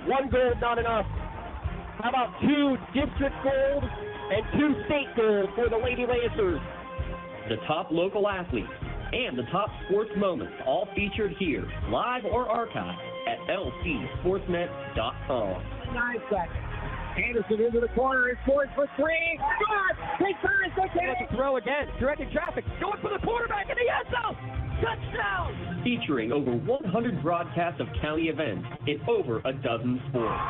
1 gold not enough. How about 2 district gold and 2 state gold for the Lady Lancers? The top local athletes and the top sports moments all featured here, live or archived at lcsportsnet.com. 9 seconds. Anderson into the corner, is forced for 3. Good! He turns the To throw again, directing traffic, going for the quarterback in the end zone. Touchdown! Featuring over 100 broadcasts of county events in over a dozen sports.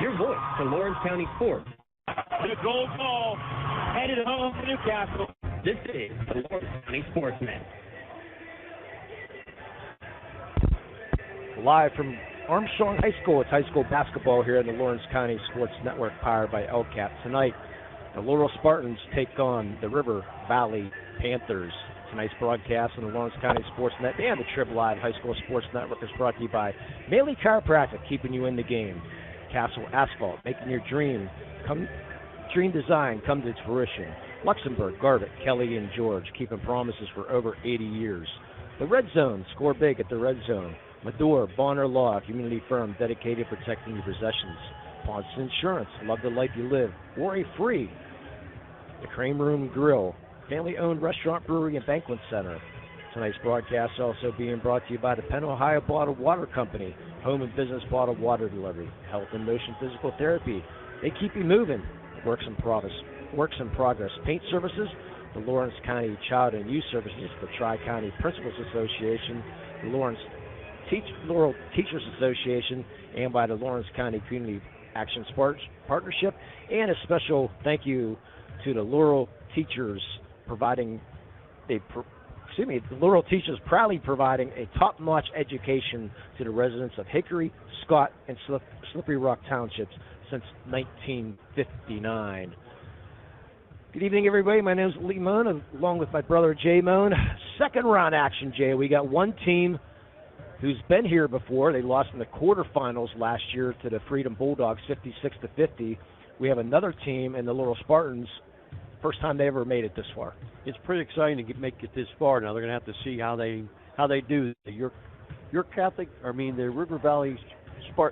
Your voice to Lawrence County Sports. The goal call, headed home to Newcastle. This is the Lawrence County SportsNet. Live from Armstrong High School, it's high school basketball here in the Lawrence County Sports Network, powered by LCAT. Tonight, the Laurel Spartans take on the River Valley Panthers. Tonight's broadcast on the Lawrence County SportsNet and the Trib Live High School Sports Network is brought to you by Maley Chiropractic, keeping you in the game. Castle Asphalt, making your dream design come to fruition. Luxembourg, Garbutt, Kelly, and George, keeping promises for over 80 years. The Red Zone, score big at the Red Zone. Medore, Bonner Law, a community firm dedicated to protecting your possessions. Ponce Insurance, love the life you live. Worry free. The Crane Room Grill, family-owned restaurant, brewery, and banquet center. Tonight's broadcast also being brought to you by the Penn Ohio Bottled Water Company, home and business bottled water delivery. Health and Motion Physical Therapy, they keep you moving. Works in progress. Paint services, the Lawrence County Child and Youth Services, the Tri-County Principals Association, the Laurel Teachers Association, and by the Lawrence County Community Action Partnership. And a special thank you to the Laurel Teachers the Laurel Teachers proudly providing a top-notch education to the residents of Hickory, Scott, and Slippery Rock Townships since 1959. Good evening, everybody. My name is Lee Moan, along with my brother Jay Moan. Second round action, Jay. We got one team who's been here before. They lost in the quarterfinals last year to the Freedom Bulldogs, 56-50. We have another team in the Laurel Spartans. First time they ever made it this far. It's pretty exciting to make it this far. Now they're going to have to see how they do. The River Valley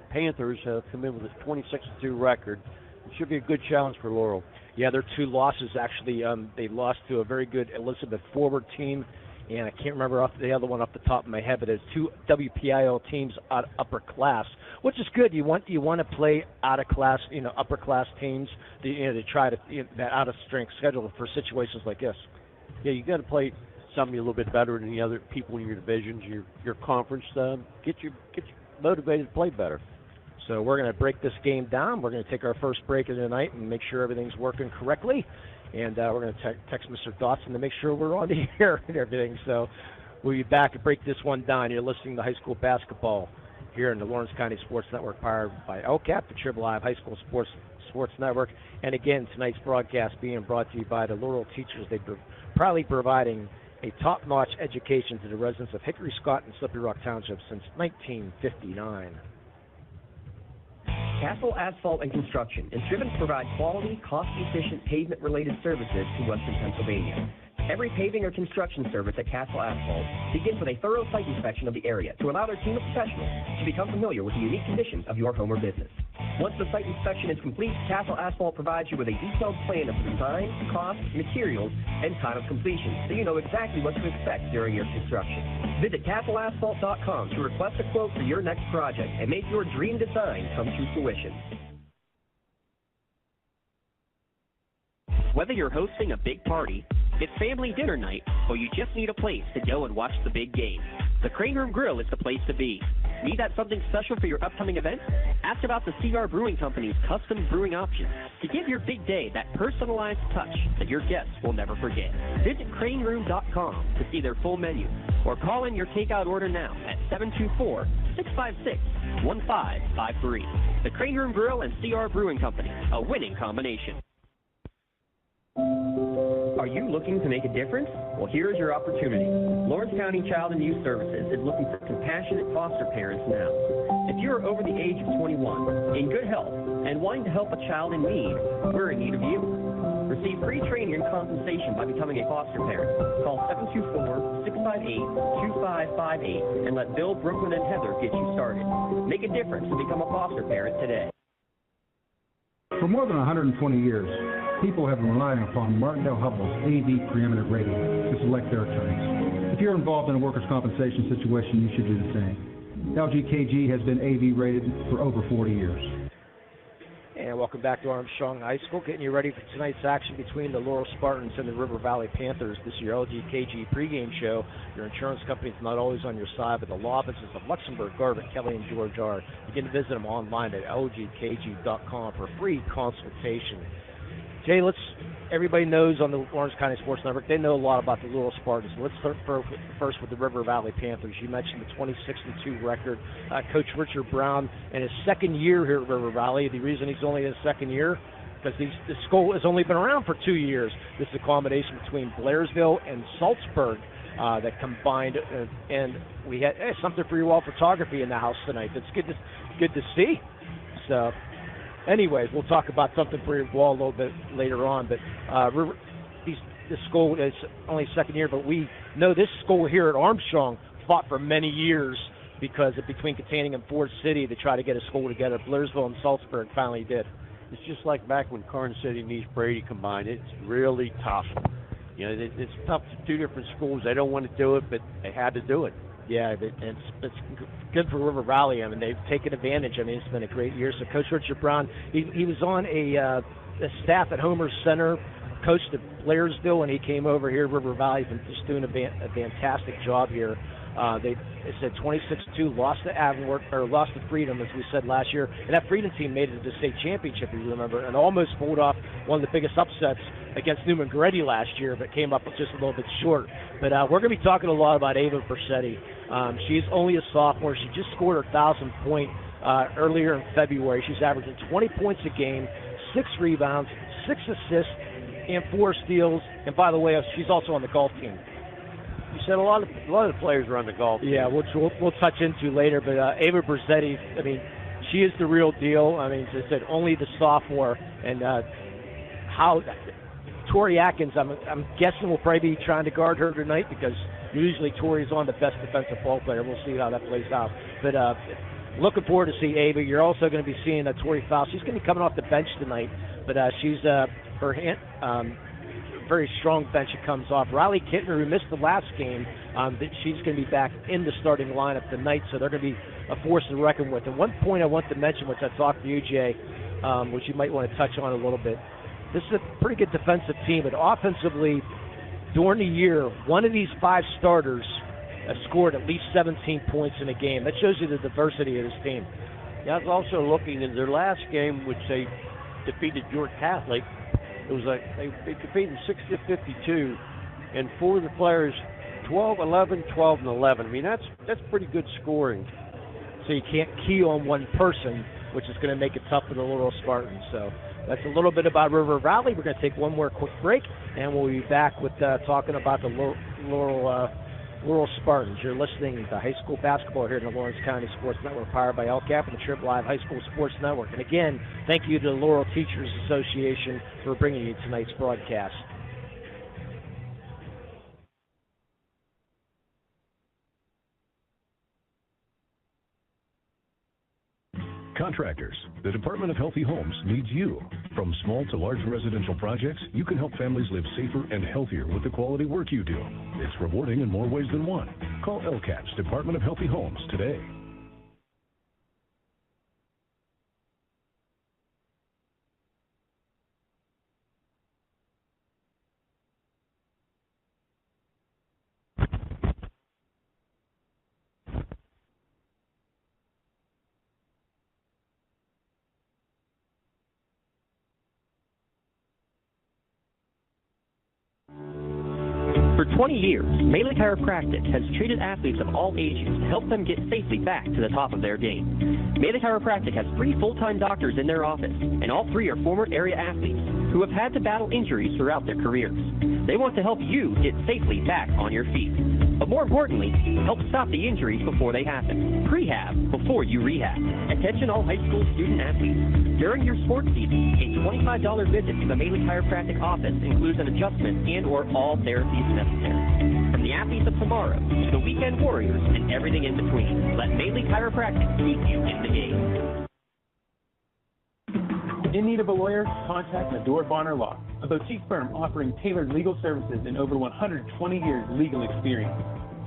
Panthers have come in with a 26-2 record. It should be a good challenge for Laurel. Yeah, their 2 losses actually. They lost to a very good Elizabeth Forward team, and I can't remember the other one off the top of my head, but it's 2 WPIAA teams out of upper class, which is good. You want to play out of class, upper class teams, to try to that out of strength schedule for situations like this. Yeah, you got to play somebody a little bit better than the other people in your divisions, your conference. Get you motivated to play better. So we're going to break this game down. We're going to take our first break of the night and make sure everything's working correctly. And we're going to text Mr. Dotson to make sure we're on the air and everything. So we'll be back to break this one down. You're listening to high school basketball here in the Lawrence County Sports Network, powered by LCAP, the Trib Live High School Sports Network. And again, tonight's broadcast being brought to you by the Laurel Teachers. They're proudly providing a top-notch education to the residents of Hickory, Scott, and Slippery Rock Township since 1959. Castle Asphalt and Construction is driven to provide quality, cost-efficient pavement-related services to Western Pennsylvania. Every paving or construction service at Castle Asphalt begins with a thorough site inspection of the area to allow their team of professionals to become familiar with the unique conditions of your home or business. Once the site inspection is complete, Castle Asphalt provides you with a detailed plan of the design, cost, materials, and time of completion, so you know exactly what to expect during your construction. Visit castleasphalt.com to request a quote for your next project and make your dream design come to fruition. Whether you're hosting a big party, it's family dinner night, or you just need a place to go and watch the big game, the Crane Room Grill is the place to be. Need that something special for your upcoming event? Ask about the CR Brewing Company's custom brewing options to give your big day that personalized touch that your guests will never forget. Visit craneroom.com to see their full menu, or call in your takeout order now at 724-656-1553. The Crane Room Grill and CR Brewing Company, a winning combination. Are you looking to make a difference? Well, here's your opportunity. Lawrence County Child and Youth Services is looking for compassionate foster parents now. If you are over the age of 21, in good health, and wanting to help a child in need, we're in need of you. Receive free training and compensation by becoming a foster parent. Call 724-658-2558 and let Bill, Brooklyn, and Heather get you started. Make a difference and become a foster parent today. For more than 120 years, people have been relying upon Martindale-Hubbell's AV preeminent rating to select their attorneys. If you're involved in a workers' compensation situation, you should do the same. LGKG has been AV rated for over 40 years. And welcome back to Armstrong High School, getting you ready for tonight's action between the Laurel Spartans and the River Valley Panthers. This is your LGKG pregame show. Your insurance company is not always on your side, but the law offices of Luxembourg, Garvin, Kelly, and George are. You can visit them online at lgkg.com for a free consultation. Jay, everybody knows on the Lawrence County Sports Network, they know a lot about the Laurel Spartans. Let's start first with the River Valley Panthers. You mentioned the 26-2 record. Coach Richard Brown, in his second year here at River Valley, the reason he's only in his second year, because the school has only been around for 2 years. This is a combination between Blairsville and Salzburg that combined, and we had something for your wall photography in the house tonight. That's good to see. So, anyways, we'll talk about something for your wall a little bit later on. But this school is only second year, but we know this school here at Armstrong fought for many years because between Katanning and Ford City to try to get a school together. Blairsville and Salzburg finally did. It's just like back when Karn City and East Brady combined. It's really tough. You know, it's tough to two different schools. They don't want to do it, but they had to do it. Yeah, it's good for River Valley. I mean, they've taken advantage. I mean, it's been a great year. So Coach Richard Brown, he was on a staff at Homer Center, coached at Blairsville, and he came over here. River Valley's been just doing a fantastic job here. They said 26-2, lost to Avonworth, or lost to Freedom, as we said last year. And that Freedom team made it to the state championship, if you remember, and almost pulled off one of the biggest upsets against Newman Goretti last year, but came up just a little bit short. But we're going to be talking a lot about Ava Bersetti. She's only a sophomore. She just scored her 1,000th point earlier in February. She's averaging 20 points a game, 6 rebounds, 6 assists, and 4 steals. And by the way, she's also on the golf team. You said a lot of the players are on the golf team. Yeah, which we'll touch into later. But Ava Bersetti, I mean, she is the real deal. I mean, as I said, only the sophomore. And how Tori Atkins, I'm guessing we'll probably be trying to guard her tonight because usually Tori's on the best defensive ball player. We'll see how that plays out. But looking forward to see Ava. You're also going to be seeing Tori Faust. She's going to be coming off the bench tonight, but she's her hand. Very strong bench it comes off. Riley Kittner, who missed the last game, she's going to be back in the starting lineup tonight, so they're going to be a force to reckon with. And one point I want to mention, which I talked to you, Jay, which you might want to touch on a little bit. This is a pretty good defensive team, but offensively, during the year, one of these 5 starters has scored at least 17 points in a game. That shows you the diversity of this team. Yeah, I was also looking in their last game, which they defeated York Catholic. It was like they defeated 60-52, and 4 of the players, 12, 11, 12, and 11. I mean, that's pretty good scoring. So you can't key on one person, which is going to make it tough for the Laurel Spartans. So that's a little bit about River Valley. We're going to take one more quick break, and we'll be back with talking about the Laurel Spartans. You're listening to high school basketball here in the Lawrence County Sports Network, powered by LCAP and the Trib Live High School Sports Network. And again, thank you to the Laurel Teachers Association for bringing you tonight's broadcast. Contractors, the Department of Healthy Homes needs you. From small to large residential projects, you can help families live safer and healthier with the quality work you do. It's rewarding in more ways than one. Call LCAP's Department of Healthy Homes today. For 20 years, Melee Chiropractic has treated athletes of all ages to help them get safely back to the top of their game. Melee Chiropractic has 3 full-time doctors in their office, and all 3 are former area athletes who have had to battle injuries throughout their careers. They want to help you get safely back on your feet. But more importantly, help stop the injuries before they happen. Prehab before you rehab. Attention all high school student athletes. During your sports season, a $25 visit to the Maley Chiropractic office includes an adjustment and or all therapies necessary. From the athletes of tomorrow to the weekend warriors and everything in between, let Maley Chiropractic keep you in the game. In need of a lawyer? Contact Medor Bonner Law, a boutique firm offering tailored legal services and over 120 years legal experience.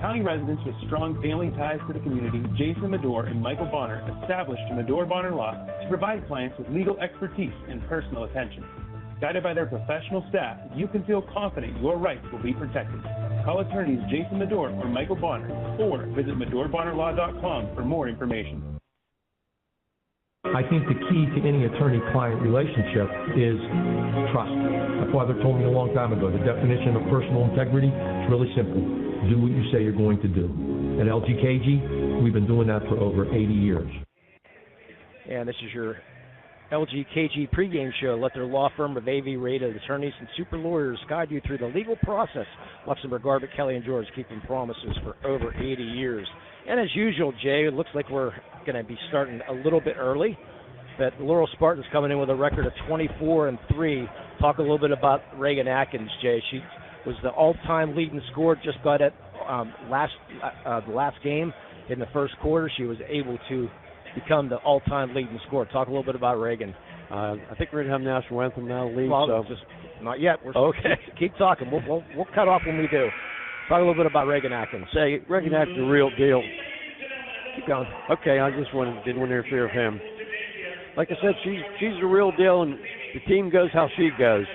County residents with strong family ties to the community, Jason Medor and Michael Bonner, established Medor Bonner Law to provide clients with legal expertise and personal attention. Guided by their professional staff, you can feel confident your rights will be protected. Call attorneys Jason Medor or Michael Bonner, or visit MedorBonnerLaw.com for more information. I think the key to any attorney-client relationship is trust. My father told me a long time ago, the definition of personal integrity is really simple. Do what you say you're going to do. At LGKG, we've been doing that for over 80 years. And this is your LGKG pregame show. Let their law firm of AV-rated attorneys and super lawyers guide you through the legal process. Luxembourg, Garbutt, Kelly, and George keeping promises for over 80 years. And as usual, Jay, it looks like we're going to be starting a little bit early. But Laurel Spartans coming in with a record of 24-3. Talk a little bit about Reagan Atkins, Jay. She was the all-time leading scorer. Just got it the last game in the first quarter. She was able to become the all-time leading scorer. Talk a little bit about Reagan. I think we're going to have national anthem now, Lee. Well, so just not yet. We're okay. Keep talking. We'll cut off when we do. Talk a little bit about Reagan Atkins. Say, Reagan Atkins is a real deal. Keep going. Okay, I just didn't want to interfere with him. Like I said, she's a real deal, and the team goes how she goes.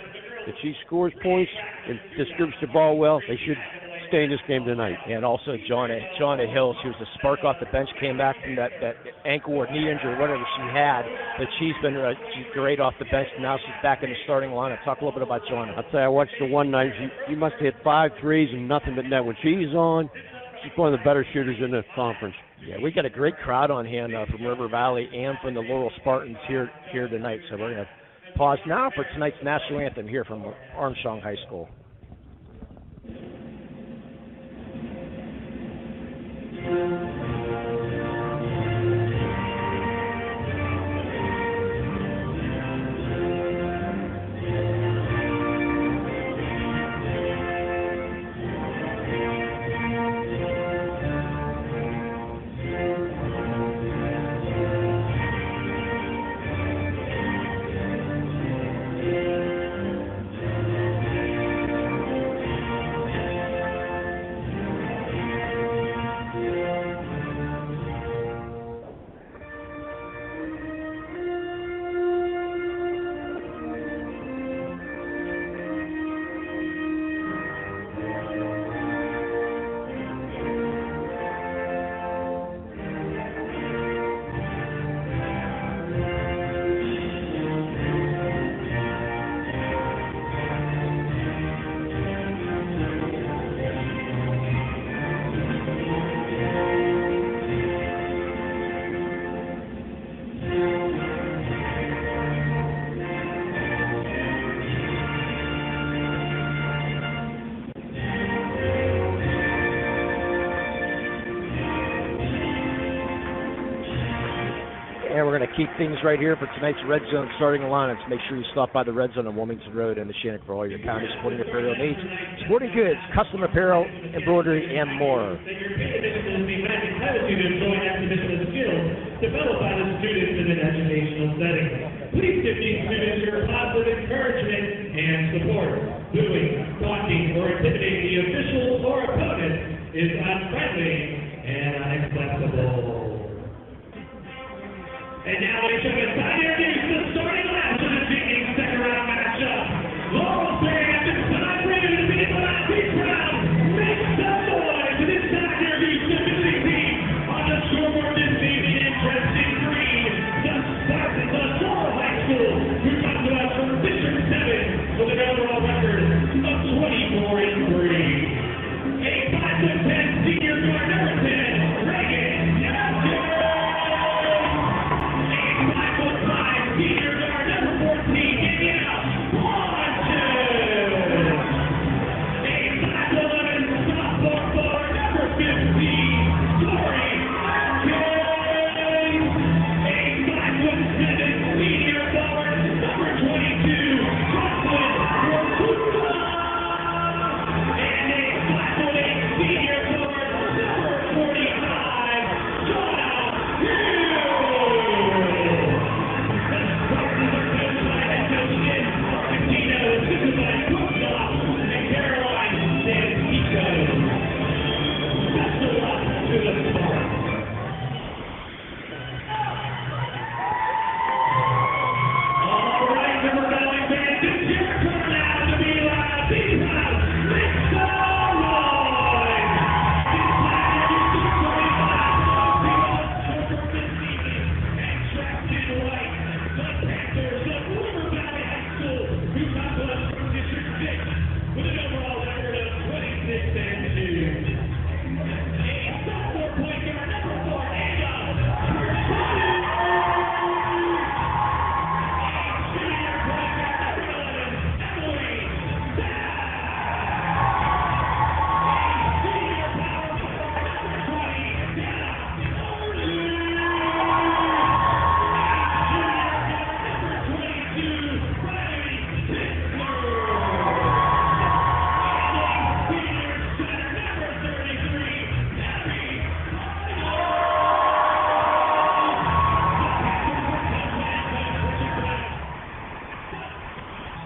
If she scores points and distributes the ball well, they should stay in this game tonight. And also Johnna Hill, she was a spark off the bench, came back from that ankle or knee injury, whatever she had, but she's great off the bench. Now she's back in the starting lineup. Talk a little bit about Johnna. I'll tell you, I watched her one night. She must have hit 5 threes and nothing but net. When she's on, she's one of the better shooters in the conference. Yeah, we got a great crowd on hand from River Valley and from the Laurel Spartans here tonight. So we're going to pause now for tonight's national anthem here from Armstrong High School. And we're going to keep things right here for tonight's Red Zone starting lineups. Make sure you stop by the Red Zone on Wilmington Road and the Shannon for all your county sporting apparel needs. Sporting goods, custom apparel, embroidery, and more. Developed by the students in an educational setting. Please give these students your positive encouragement and support. Booing, taunting, or intimidating the officials or opponent is unfriendly and unacceptable. And now, ladies and gentlemen, time to introduce the starting lineup for this evening's second round matchup. Laurel Spartans, time ready to begin the last beat round. Make some noise for this time to introduce the visiting team on the scoreboard this evening in dressing green. The Spartans of Laurel High School, who come to us from District 7 with an overall record of 24-3. A 5'10" senior guard number 10, Reagan Atkins. 5'5"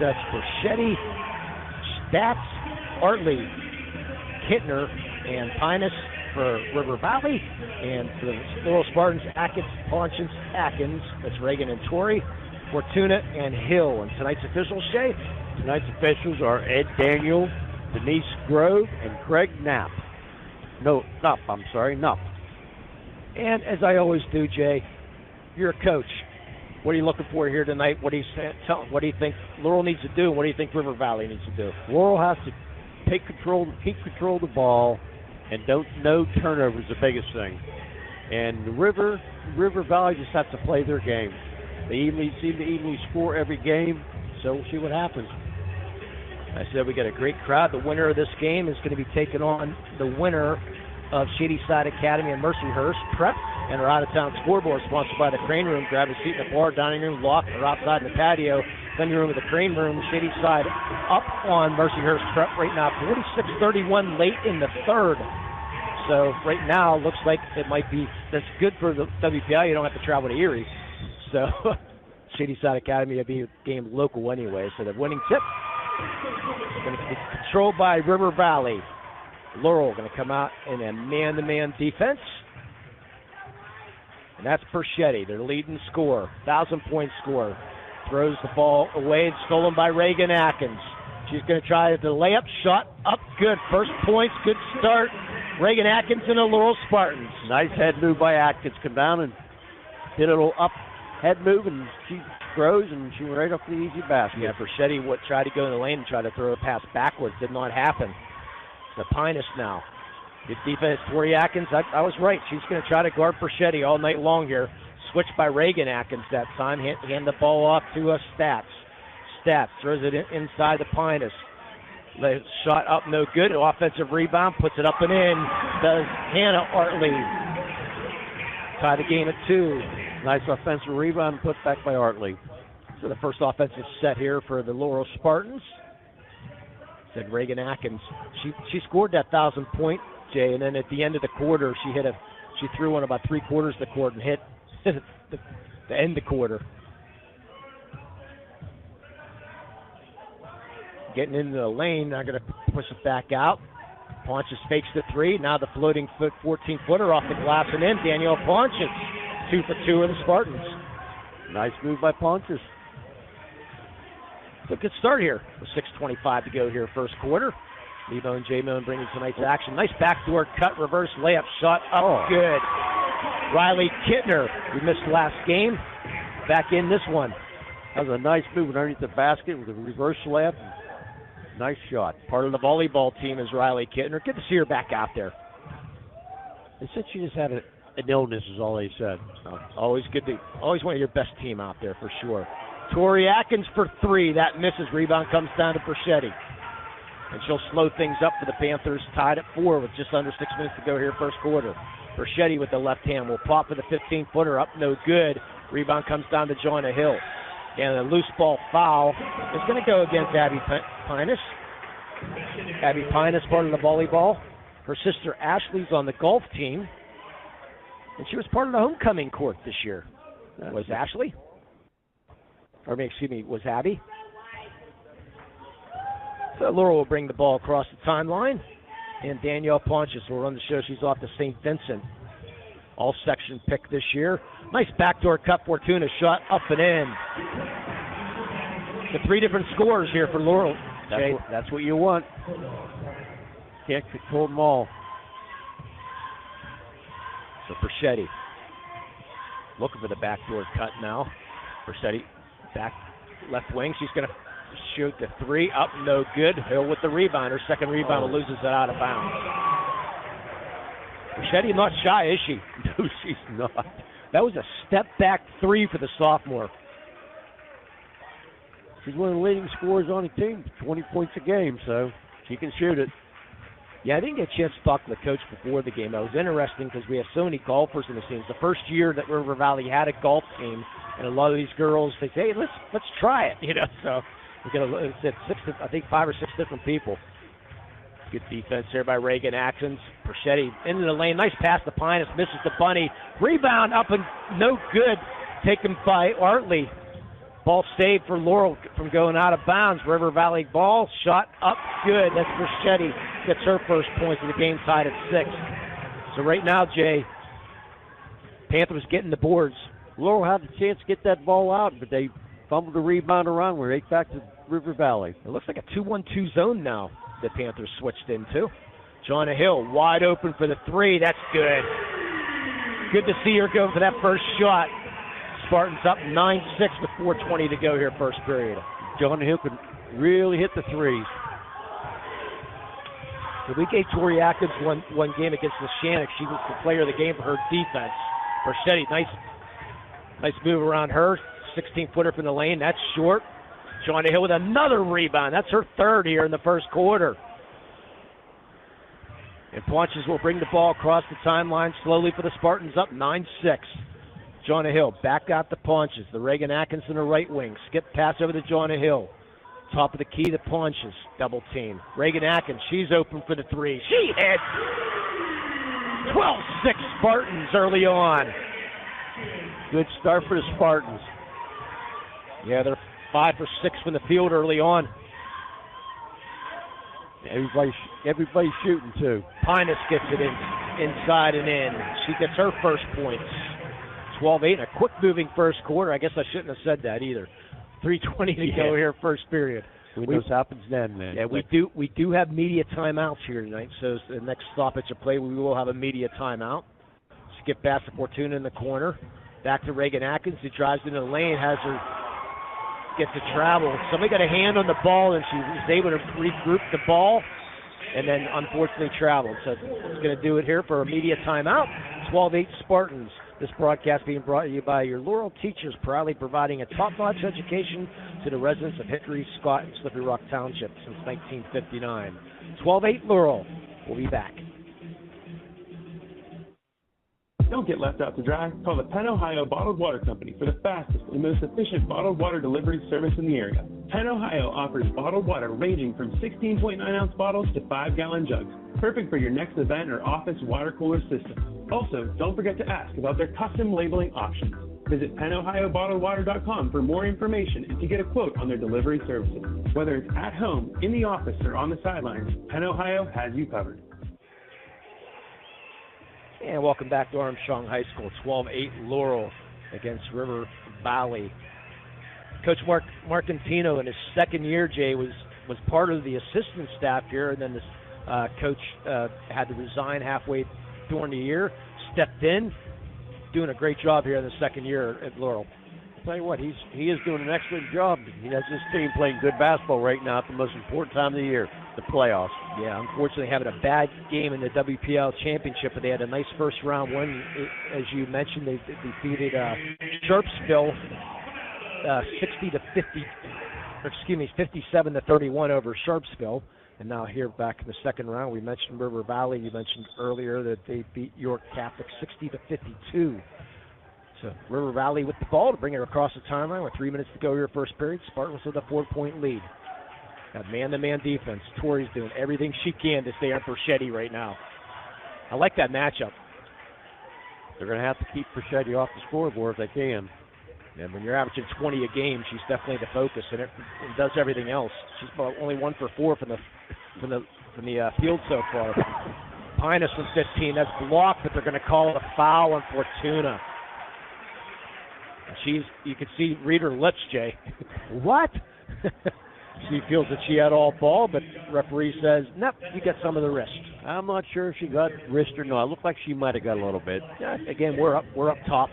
That's for Shetty, Stats, Artley, Kittner, and Pinus for River Valley. And for the Laurel Spartans, Atkins, Ponchins, Atkins. That's Reagan and Torrey, Fortuna, and Hill. And tonight's officials, Shay? Tonight's officials are Ed Daniel, Denise Grove, and Craig Knapp. Knupp. And as I always do, Jay, you're a coach. What are you looking for here tonight? What do you think Laurel needs to do, and what do you think River Valley needs to do? Laurel has to keep control of the ball, and no turnovers is the biggest thing. And River Valley just has to play their game. They seem to evenly score every game, so we'll see what happens. I said we got a great crowd. The winner of this game is going to be taking on the winner of Shadyside Academy and Mercyhurst Prep, and our out-of-town scoreboard sponsored by the Crane Room. Grab a seat in the bar, dining room, loft, or outside in the patio. Then you're in with the Crane Room. Shadyside up on Mercyhurst Prep right now, 46-31 late in the third. So right now, looks like it might be, that's good for the WPI. You don't have to travel to Erie. So Shadyside Academy will be a game local anyway. So the winning tip is going to be controlled by River Valley. Laurel going to come out in a man-to-man defense. And that's Perschetti, their leading scorer, 1,000-point scorer. Throws the ball away and stolen by Reagan Atkins. She's going to try the layup, shot up good. First points, good start. Reagan Atkins and the Laurel Spartans. Nice head move by Atkins. Come down and did a little up head move, and she throws, and she went right up the easy basket. Yeah, Perschetti tried to go in the lane and try to throw a pass backwards. Did not happen. The Pinus now. Good defense, Tori Atkins. I was right. She's going to try to guard Perschetti all night long here. Switched by Reagan Atkins that time. Hand the ball off to Stats. Stats throws it inside the Pinus. Shot up, no good. Offensive rebound, puts it up and in. Does Hannah Artley. Tie the game at 2. Nice offensive rebound, put back by Artley. So the first offensive set here for the Laurel Spartans. Said Reagan Atkins. She scored that 1,000-point, Jay, and then at the end of the quarter, she threw one about 3/4 of the court and hit the end of the quarter. Getting into the lane, they're going to push it back out. Ponches fakes the 3. Now the floating foot 14-footer off the glass and in. Danielle Ponches, 2 for 2 of the Spartans. Nice move by Ponches. A good start here with 6:25 to go here first quarter. Levo and J-Moon bringing tonight's action. Nice backdoor cut, reverse layup shot up good. Riley Kittner, we missed last game, back in this one. That was a nice move underneath the basket with a reverse layup. Nice shot. Part of the volleyball team is Riley Kittner. Good to see her back out there. They said she just had an illness is all they said. Always one of your best team out there for sure. Tori Atkins for 3. That misses. Rebound comes down to Perschetti. And she'll slow things up for the Panthers, tied at 4 with just under 6 minutes to go here first quarter. Perschetti with the left hand will pop for the 15-footer up, no good. Rebound comes down to Joanna Hill. And a loose ball foul is going to go against Abby Pinus. Abby Pinus, part of the volleyball. Her sister Ashley's on the golf team. And she was part of the homecoming court this year. Was Ashley? Was Abby? So Laurel will bring the ball across the timeline. And Danielle Ponches will run the show. She's off to St. Vincent. All-section pick this year. Nice backdoor cut. Fortuna shot up and in. The 3 different scores here for Laurel. That's what you want. Can't control them all. So Perchetti looking for the backdoor cut now. Perchetti back left wing. She's going to shoot the 3. Up, no good. Hill with the rebound. Her second rebound loses it out of bounds. Perchetti not shy, is she? No, she's not. That was a step-back 3 for the sophomore. She's one of the leading scorers on the team, 20 points a game, so she can shoot it. Yeah, I didn't get a chance to talk to the coach before the game. That was interesting because we have so many golfers in the team. It's the first year that River Valley had a golf team, and a lot of these girls, they say, hey, let's try it, So we got 5 or 6 different people. Good defense there by Reagan Atkins. Perchetti into the lane. Nice pass to Pinus. Misses the bunny. Rebound up and no good. Taken by Artley. Ball saved for Laurel from going out of bounds. River Valley ball. Shot up good. That's Perchetti. Gets her first points of the game, tied at 6. So right now, Jay, Panthers getting the boards. Laurel had the chance to get that ball out, but they fumbled the rebound around. We're right back to River Valley. It looks like a 2-1-2 zone now the Panthers switched into. Joanna Hill wide open for the 3. That's good. Good to see her go for that first shot. Spartans up 9-6 with 4:20 to go here first period. Joanna Hill could really hit the 3s. So we gave Tori Atkins one game against Neshannock. She was the player of the game for her defense. Perchetti, nice move around her. 16-footer from the lane. That's short. Joanna Hill with another rebound. That's her 3rd here in the first quarter. And Ponches will bring the ball across the timeline slowly for the Spartans, up 9-6. Joanna Hill back out to Ponches. The Reagan Atkinson, the right wing. Skip pass over to Joanna Hill. Top of the key to Ponches. Double team. Reagan Atkins, she's open for the 3. She hits. 12-6 Spartans early on. Good start for the Spartans. Yeah, they're 5 for 6 from the field early on. Everybody's shooting too. Pinus gets it inside and in. She gets her first points. 12-8 in a quick moving first quarter. I guess I shouldn't have said that either. 3:20 to go here first period. We know what happens then, man. Yeah, we do have media timeouts here tonight. So the next stoppage of play, we will have a media timeout. Skip pass to Fortuna in the corner. Back to Reagan Atkins, who drives into the lane, gets to travel. Somebody got a hand on the ball, and she was able to regroup the ball, and then unfortunately traveled. So it's going to do it here for a media timeout. 12-8 Spartans. This broadcast being brought to you by your Laurel teachers, proudly providing a top-notch education to the residents of Hickory, Scott, and Slippery Rock Township since 1959. 12-8 Laurel. We'll be back. Don't get left out to dry. Call the Penn Ohio Bottled Water Company for the fastest and most efficient bottled water delivery service in the area. Penn Ohio offers bottled water ranging from 16.9-ounce bottles to 5-gallon jugs, perfect for your next event or office water cooler system. Also, don't forget to ask about their custom labeling options. Visit PenOhioBottledWater.com for more information and to get a quote on their delivery services. Whether it's at home, in the office, or on the sidelines, Penn Ohio has you covered. And welcome back to Armstrong High School. 12-8 Laurel against River Valley. Coach Mark Marcantino in his second year, Jay, was part of the assistant staff here, and then this coach had to resign halfway during the year, stepped in, doing a great job here in the second year at Laurel. I'll tell you what, he is doing an excellent job. He has his team playing good basketball right now at the most important time of the year, the playoffs. Yeah, unfortunately having a bad game in the WPIAA championship, but they had a nice first round win. As you mentioned, they defeated Sharpsville 57-31 over Sharpsville. And now here back in the second round, we mentioned River Valley. You mentioned earlier that they beat York Catholic 60-52. So River Valley with the ball to bring it across the timeline with 3 minutes to go here first period. Spartans with a 4-point lead. Got man-to-man defense. Tori's doing everything she can to stay on Perchetti right now. I like that matchup. They're going to have to keep Perchetti off the scoreboard if they can. And when you're averaging 20 a game, she's definitely the focus and does everything else. She's only 1 for 4 from the field so far. Pinus from 15. That's blocked, but they're going to call it a foul on Fortuna. You can read her lips, Jay. What? She feels that she had all ball, but the referee says, nope, you got some of the wrist. I'm not sure if she got wrist or no. It looked like she might have got a little bit. Yeah, again, we're up top.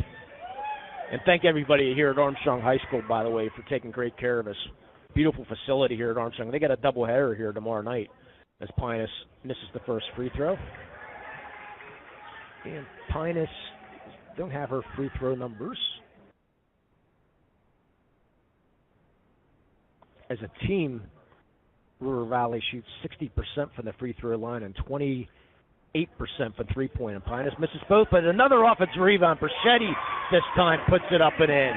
And thank everybody here at Armstrong High School, by the way, for taking great care of us. Beautiful facility here at Armstrong. They got a doubleheader here tomorrow night as Pinus misses the first free throw. And Pinus don't have her free throw numbers. As a team, River Valley shoots 60% from the free throw line and 28% from three-point. And Pinus misses both, but another offensive rebound. Perchetti this time puts it up and in.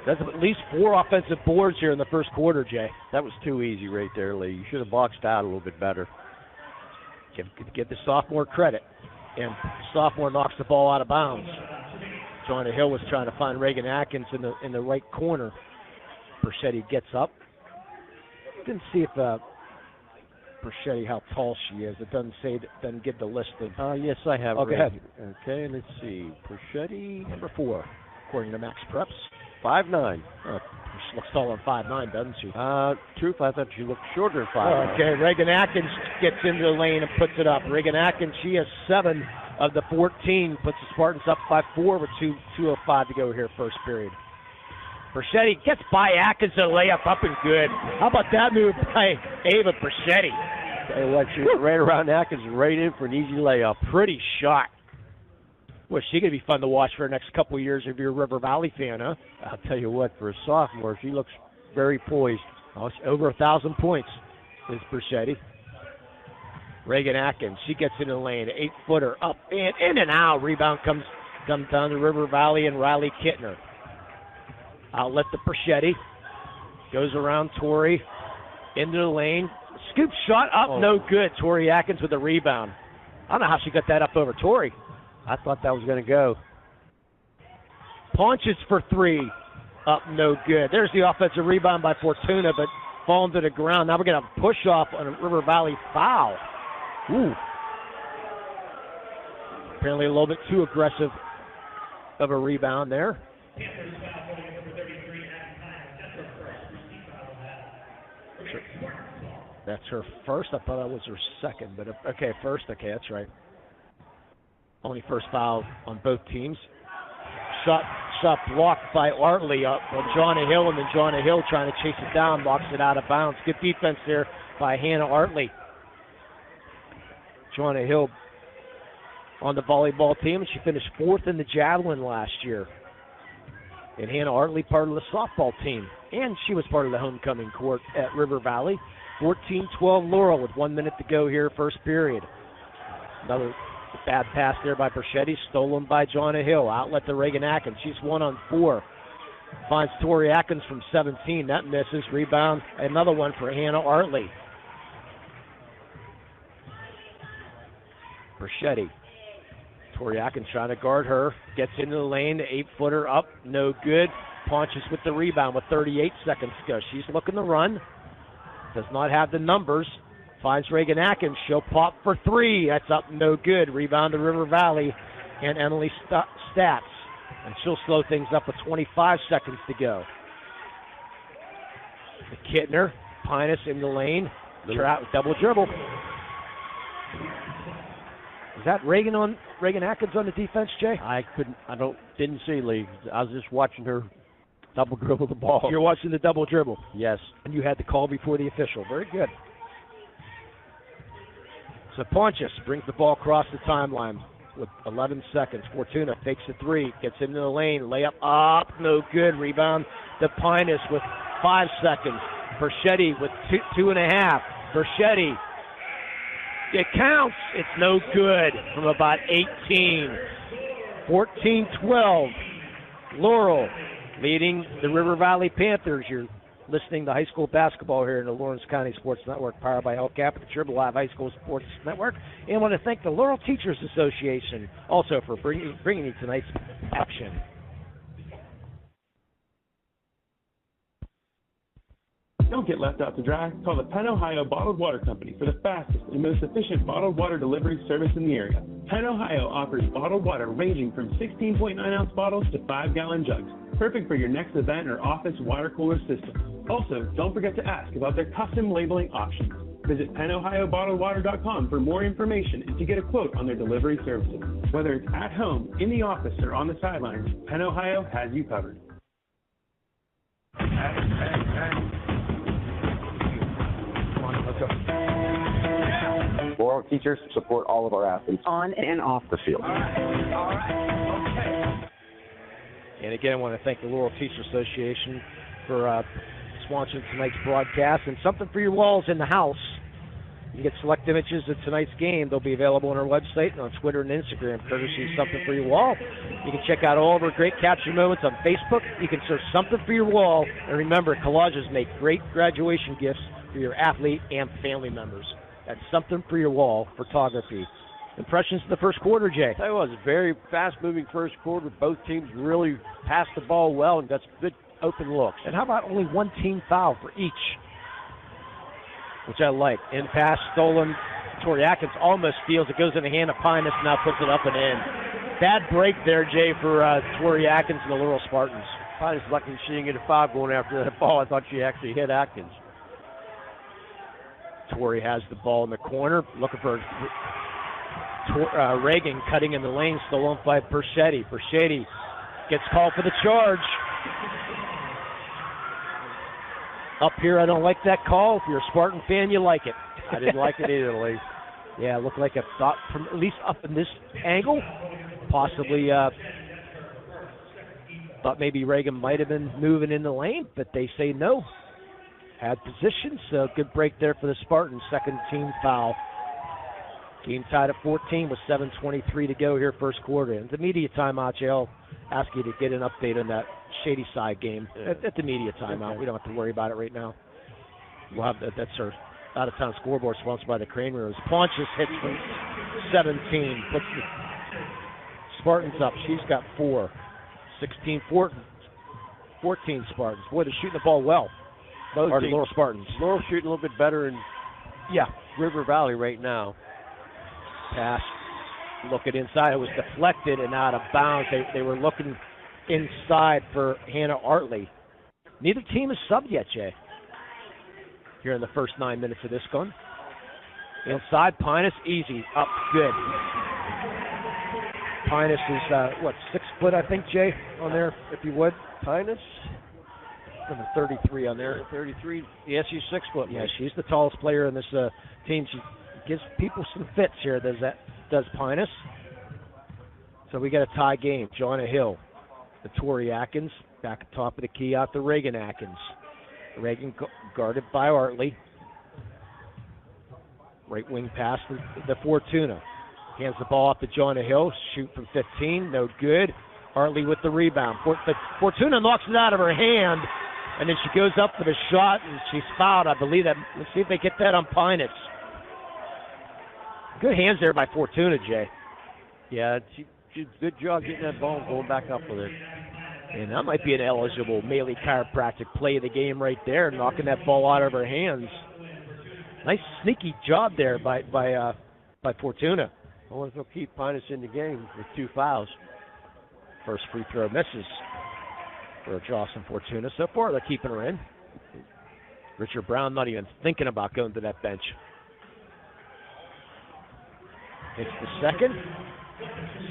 That's at least 4 offensive boards here in the first quarter, Jay. That was too easy right there, Lee. You should have boxed out a little bit better. Give the sophomore credit. And the sophomore knocks the ball out of bounds. Joanna Hill was trying to find Reagan Atkins in the right corner. Perchetti gets up. Didn't see if Perchetti how tall she is. It doesn't give the list of. Yes, I have. Oh, go ahead. Okay, let's see. Perchetti, number 4, according to Max Preps. 5'9". She looks taller than 5'9", doesn't she? Truth, I thought she looked shorter than 5'9". Okay, Reagan Atkins gets into the lane and puts it up. Reagan Atkins, she has 7 of the 14, puts the Spartans up by 4 with 2:05 to go here first period. Perchetti gets by Atkins and layup up and good. How about that move by Ava Perchetti? Tell you what, she went right around Atkins and right in for an easy layup. Pretty shot. Well, she's going to be fun to watch for the next couple of years if you're a River Valley fan, huh? I'll tell you what, for a sophomore, she looks very poised. Over 1,000 points is Perchetti. Reagan Atkins, she gets in the lane, 8-footer, up and in and out. Rebound comes down to River Valley and Riley Kittner. Outlet to Perchetti. Goes around Tori. Into the lane. Scoop shot up, no good. Tori Atkins with a rebound. I don't know how she got that up over Tori. I thought that was going to go. Ponches for 3. Up, no good. There's the offensive rebound by Fortuna, but falling to the ground. Now we're going to have a push off on a River Valley foul. Ooh. Apparently a little bit too aggressive of a rebound there. That's her first. I thought that was her second, but okay, first. Okay, that's right. Only first foul on both teams. Shot blocked by Artley on Joanna Hill, and then Joanna Hill trying to chase it down, knocks it out of bounds. Good defense there by Hannah Artley. Joanna Hill on the volleyball team, and she finished 4th in the javelin last year. And Hannah Artley part of the softball team, and she was part of the homecoming court at River Valley. 14-12 Laurel with 1 minute to go here, first period. Another bad pass there by Perchetti, stolen by Joanna Hill. Outlet to Reagan Atkins. She's 1-on-4. Finds Tori Atkins from 17. That misses. Rebound. Another one for Hannah Artley. Perchetti. Tori Atkins trying to guard her. Gets into the lane. The 8-footer up. No good. Ponches with the rebound with 38 seconds to go. She's looking to run. Does not have the numbers. Finds Reagan Atkins. She'll pop for 3. That's up, no good. Rebound to River Valley and Emily Stats. And she'll slow things up with 25 seconds to go. Kittner, Pinus in the lane. Double dribble. Is that Reagan Atkins on the defense, Jay? Didn't see, Lee. I was just watching her double dribble the ball. You're watching the double dribble? Yes. And you had the call before the official. Very good. So Pontius brings the ball across the timeline with 11 seconds. Fortuna fakes a 3, gets into the lane, layup up, no good. Rebound to Pinus with 5 seconds. Perchetti with 2.5. Perchetti, it counts. It's no good from about 18. 14-12. Laurel leading the River Valley Panthers. You're listening to high school basketball here in the Lawrence County Sports Network, powered by LCAP, the Triple Live High School Sports Network. And I want to thank the Laurel Teachers Association also for bringing you tonight's action. Don't get left out to dry. Call the Penn Ohio Bottled Water Company for the fastest and most efficient bottled water delivery service in the area. Penn Ohio offers bottled water ranging from 16.9-ounce bottles to 5-gallon jugs, perfect for your next event or office water cooler system. Also, don't forget to ask about their custom labeling options. Visit PennOhioBottledWater.com for more information and to get a quote on their delivery services. Whether it's at home, in the office, or on the sidelines, Penn Ohio has you covered. Laurel teachers support all of our athletes on and off the field. And again, I want to thank the Laurel Teachers Association for sponsoring tonight's broadcast. And something for your walls in the house. You get select images of tonight's game. They'll be available on our website and on Twitter and Instagram, courtesy of Something for Your Wall. You can check out all of our great capture moments on Facebook. You can search Something for Your Wall. And remember, collages make great graduation gifts for your athlete and family members. That's Something for Your Wall photography. Impressions of the first quarter, Jay? That was a very fast-moving first quarter. Both teams really passed the ball well and got some good open looks. And how about only one team foul for each, which I like. In pass stolen. Tori Atkins almost steals. It goes in the hand of Pinus, now puts it up and in. Bad break there, Jay, for Tori Atkins and the Laurel Spartans. Pinus lucky she didn't get a foul going after that ball. I thought she actually hit Atkins. Tori has the ball in the corner, looking for Reagan cutting in the lane, stolen by Perchetti. Perchetti gets called for the charge. Up here, I don't like that call. If you're a Spartan fan, you like it. I didn't like it either, Lee. Yeah, it looked like a thought from at least up in this angle. Possibly thought maybe Reagan might have been moving in the lane, but they say no. Had position, so good break there for the Spartans. Second team foul. Game tied at 14 with 7:23 to go here first quarter. And the media timeout, Jay, I'll ask you to get an update on that Shady Side game at the media timeout. We don't have to worry about it right now. We'll have that's our out-of-town scoreboard sponsored by the Crane Rose. Pontius hits from 17, puts the Spartans up. She's got 4. 16-14 Spartans. Boy, they're shooting the ball well. Both Laurel Spartans. Laurel shooting a little bit better in River Valley right now. Pass. Looking inside. It was deflected and out of bounds. They were looking inside for Hannah Artley. Neither team is subbed yet, Jay. Here in the first 9 minutes of this gun. Inside, Pinus, easy. Up, good. Pinus is, 6 foot, I think, Jay, on there, if you would. Pinus? Number 33 on there. 33. Yes, she's 6 foot. Yeah, she's the tallest player in this team. She gives people some fits here. Does Pinus. So we got a tie game. Joanna Hill, the Tori Atkins, back at top of the key out to Reagan Atkins. Reagan guarded by Artley. Right wing pass to the Fortuna. Hands the ball off to Joanna Hill. Shoot from 15. No good. Artley with the rebound. Fortuna knocks it out of her hand. And then she goes up for the shot, and she's fouled. I believe that. Let's see if they get that on Pinus. Good hands there by Fortuna, Jay. Yeah, she did a good job getting that ball and going back up with it. And that might be an eligible Maley chiropractic play of the game right there, knocking that ball out of her hands. Nice sneaky job there by Fortuna. I want to keep Pinus in the game with 2 fouls. First free throw misses for Jocelyn Fortuna. So far, they're keeping her in. Richard Brown not even thinking about going to that bench. It's the second.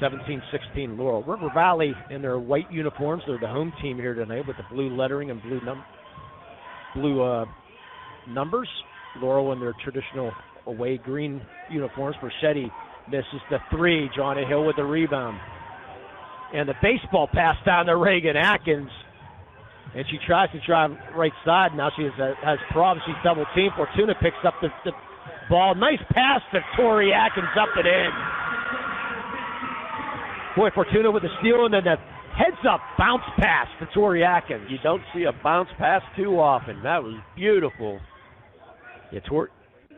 17-16 Laurel. River Valley in their white uniforms. They're the home team here tonight with the blue lettering and blue numbers. Laurel in their traditional away green uniforms. Perchetti misses the 3. Johnny Hill with the rebound. And the baseball pass down to Reagan Atkins. And she tries to drive right side. Now she has problems. She's double teamed. Fortuna picks up the ball. Nice pass to Tori Atkins up and in. Boy, Fortuna with the steal, and then the heads-up bounce pass to Tori Atkins. You don't see a bounce pass too often. That was beautiful. Yeah,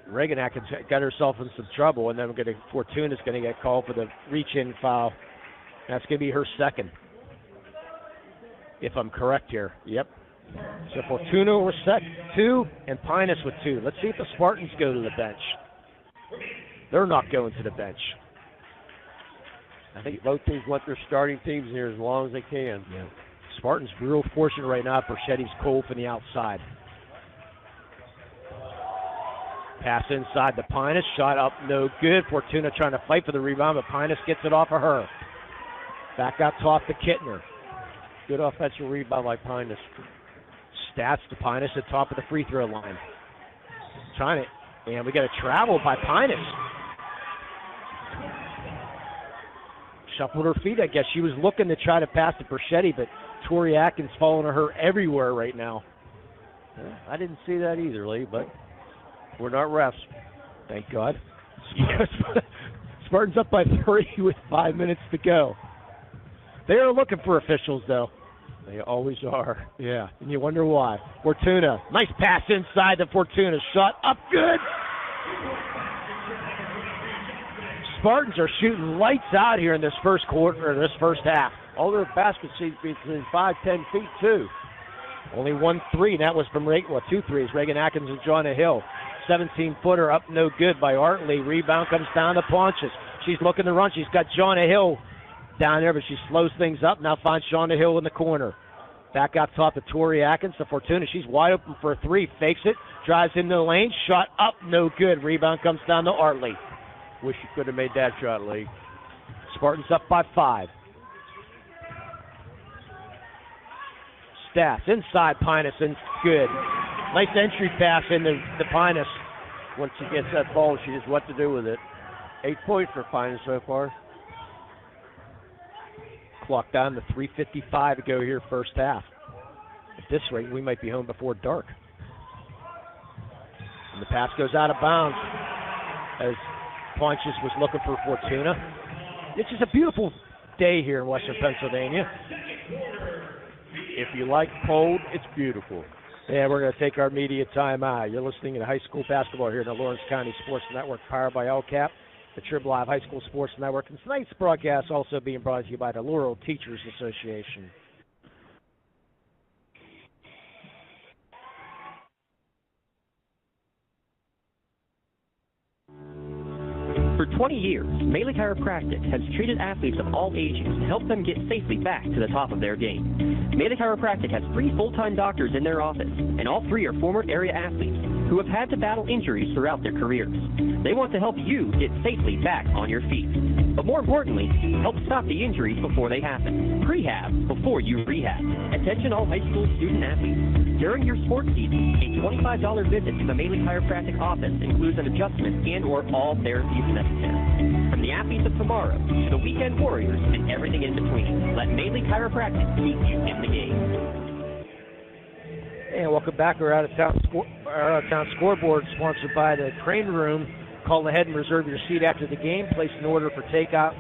Reagan Atkins got herself in some trouble, and then Fortuna's going to get called for the reach-in foul. That's going to be her second, if I'm correct here. Yep. So Fortuna with 2 and Pinus with 2. Let's see if the Spartans go to the bench. They're not going to the bench. I think both teams want their starting teams here as long as they can. Yeah. Spartans real fortunate right now. Perchetti's cold from the outside. Pass inside to Pinus. Shot up, no good. Fortuna trying to fight for the rebound, but Pinus gets it off of her. Back out top to Kittner. Good offensive rebound by Pinus. Stats to Pinus at top of the free throw line. Trying it. And we got a travel by Pinus. Shuffled her feet, I guess. She was looking to try to pass to Perchetti, but Tori Atkins following her everywhere right now. Yeah, I didn't see that either, Lee, but we're not refs. Thank God. Spartans up by 3 with 5 minutes to go. They are looking for officials, though. They always are. Yeah, and you wonder why. Fortuna, nice pass inside to Fortuna. Shot up, good. Spartans are shooting lights out here in this first quarter, or this first half. All their baskets seem to be between 5-10 feet, too. Only 1 3, and that was from 2 threes. Reagan Atkins and Jonna Hill. 17-footer up no good by Artley. Rebound comes down to Pontius. She's looking to run. She's got Jonna Hill down there, but she slows things up. Now finds Jonna Hill in the corner. Back out top to Tori Atkins to Fortuna. She's wide open for a 3. Fakes it. Drives into the lane. Shot up no good. Rebound comes down to Artley. Wish you could have made that shot, Lee. Spartans up by 5. Stats inside Pinus, and good. Nice entry pass into the Pinus. Once she gets that ball, she knows what to do with it. 8 points for Pinus so far. Clock down to 3:55 to go here first half. At this rate, we might be home before dark. And the pass goes out of bounds as Pontius was looking for Fortuna. It's just a beautiful day here in Western Pennsylvania. If you like cold, it's beautiful. Yeah, we're going to take our media time out. You're listening to high school basketball here in the Lawrence County Sports Network, powered by LCAP, the Trib Live High School Sports Network. And tonight's broadcast also being brought to you by the Laurel Teachers Association. For 20 years, Melee Chiropractic has treated athletes of all ages to help them get safely back to the top of their game. Melee Chiropractic has 3 full-time doctors in their office, and all 3 are former area athletes who have had to battle injuries throughout their careers. They want to help you get safely back on your feet. But more importantly, help stop the injuries before they happen. Prehab before you rehab. Attention all high school student athletes. During your sports season, a $25 visit to the Melee Chiropractic office includes an adjustment and or all therapies necessary. From the athletes of tomorrow to the weekend warriors and everything in between, let Melee Chiropractic keep you in the game. And welcome back. Our out-of-town scoreboard sponsored by the Crane Room. Call ahead and reserve your seat after the game. Place an order for takeout,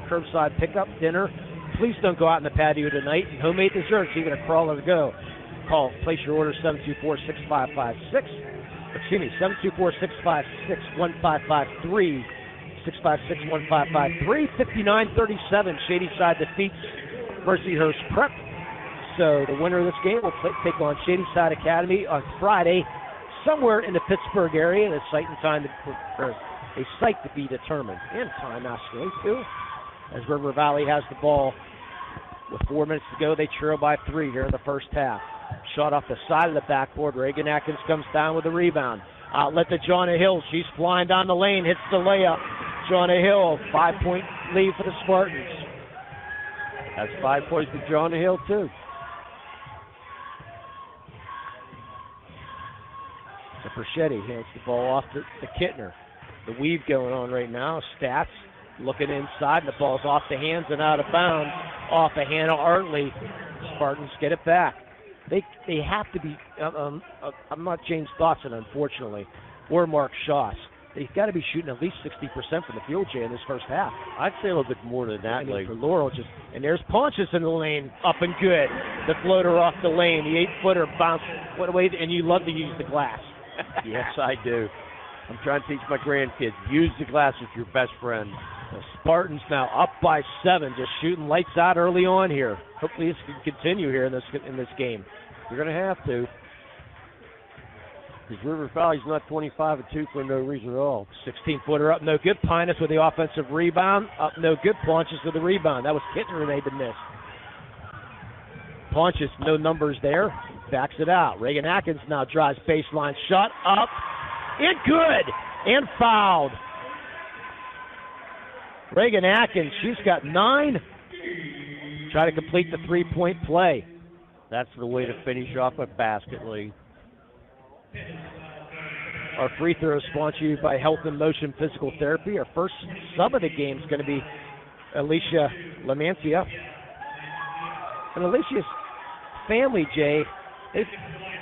curbside pickup, dinner. Please don't go out in the patio tonight. And homemade desserts, even a crawl or to go. Place your order 724-6556. Excuse me, 724-656-1553. 656-1553. 59-37. Shadyside defeats Mercyhurst Prep. So the winner of this game will take on Shadyside Academy on Friday, somewhere in the Pittsburgh area. And a site to be determined. And time, actually, too. As River Valley has the ball with 4 minutes to go, they trail by 3 here in the first half. Shot off the side of the backboard. Reagan Atkins comes down with the rebound. Outlet to Jonna Hill. She's flying down the lane, hits the layup. Jonna Hill, 5-point lead for the Spartans. That's 5 points for Jonna Hill, too. So Perchetti hands the ball off to Kittner. The weave going on right now. Stats looking inside. The ball's off the hands and out of bounds. Off the hand of Artley. Spartans get it back. They have to be, I'm not James Dawson, unfortunately, or Mark Schoss. they've got to be shooting at least 60% from the field, Jay, in this first half. I'd say a little bit more than that. I mean, for Laurel, and there's Pontius in the lane, up and good. The floater off the lane, the 8-footer bounced away, and you love to use the glass. Yes, I do. I'm trying to teach my grandkids, use the glass as your best friend. The Spartans now up by 7, just shooting lights out early on here. Hopefully this can continue here in this game. You're going to have to. Because River Valley's not 25-2 for no reason at all. 16-footer up, no good. Pinus with the offensive rebound, up, no good. Pontius with the rebound. That was Kittner who made the miss. Pontius, no numbers there, backs it out. Reagan Atkins now drives baseline shot, up, and good, and fouled. Reagan Atkins, she's got 9. Try to complete the 3-point play. That's the way to finish off a basket, Lee. Our free throw is sponsored to you by Health and Motion Physical Therapy. Our first sub of the game is going to be Alicia Lamancia. And Alicia's family, Jay,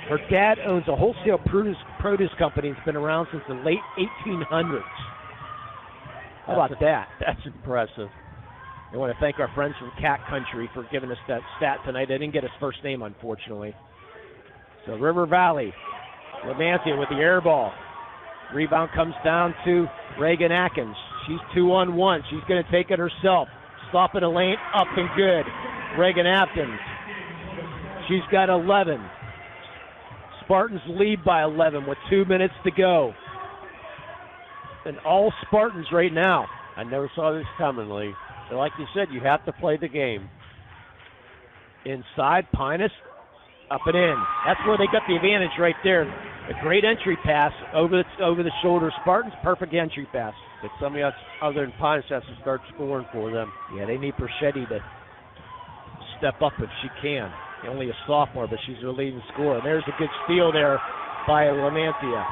her dad owns a wholesale produce company that's been around since the late 1800s. How about that? That's impressive. I want to thank our friends from Cat Country for giving us that stat tonight. They didn't get his first name, unfortunately. So River Valley, Lamancia with the air ball. Rebound comes down to Reagan Atkins. She's 2-on-1. She's going to take it herself. Stop in the lane, up and good. Reagan Atkins. She's got 11. Spartans lead by 11 with 2 minutes to go. And all Spartans right now. I never saw this coming, Lee. So like you said, you have to play the game. Inside, Pinus, up and in. That's where they got the advantage right there. A great entry pass over the shoulder. Spartans, perfect entry pass. But somebody else other than Pinus has to start scoring for them. Yeah, they need Perchetti to step up if she can. Only a sophomore, but she's their leading scorer. And there's a good steal there by Lamancia.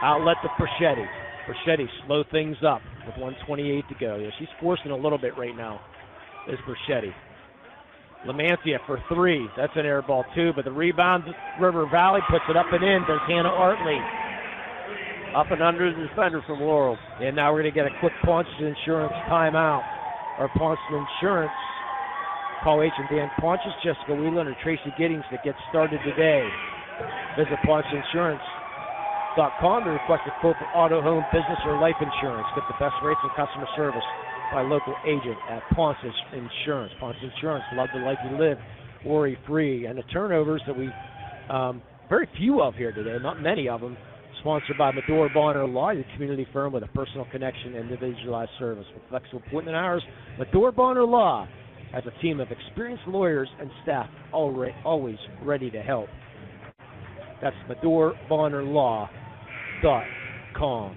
Outlet to Perchetti. Perchetti slow things up with 1:28 to go. Yeah, she's forcing a little bit right now. Is Perchetti. Lamancia for 3. That's an air ball too, but the rebound, River Valley puts it up and in. There's Hannah Artley. Up and under the defender from Laurel. And now we're going to get a quick Pontius Insurance timeout. Our Pontius Insurance, Paul H. and Dan Pontius, Jessica Whelan, or Tracy Giddings to get started today. Visit PontiusInsurance.com to request a quote for auto, home, business, or life insurance. Get the best rates and customer service by a local agent at Pontius Insurance. Pontius Insurance, love the life you live, worry-free. And the turnovers that we, very few of here today, not many of them, sponsored by Medora Bonner Law, your community firm with a personal connection and individualized service. With flexible appointment hours, Medora Bonner Law has a team of experienced lawyers and staff always ready to help. That's MedoraBonnerLaw.com.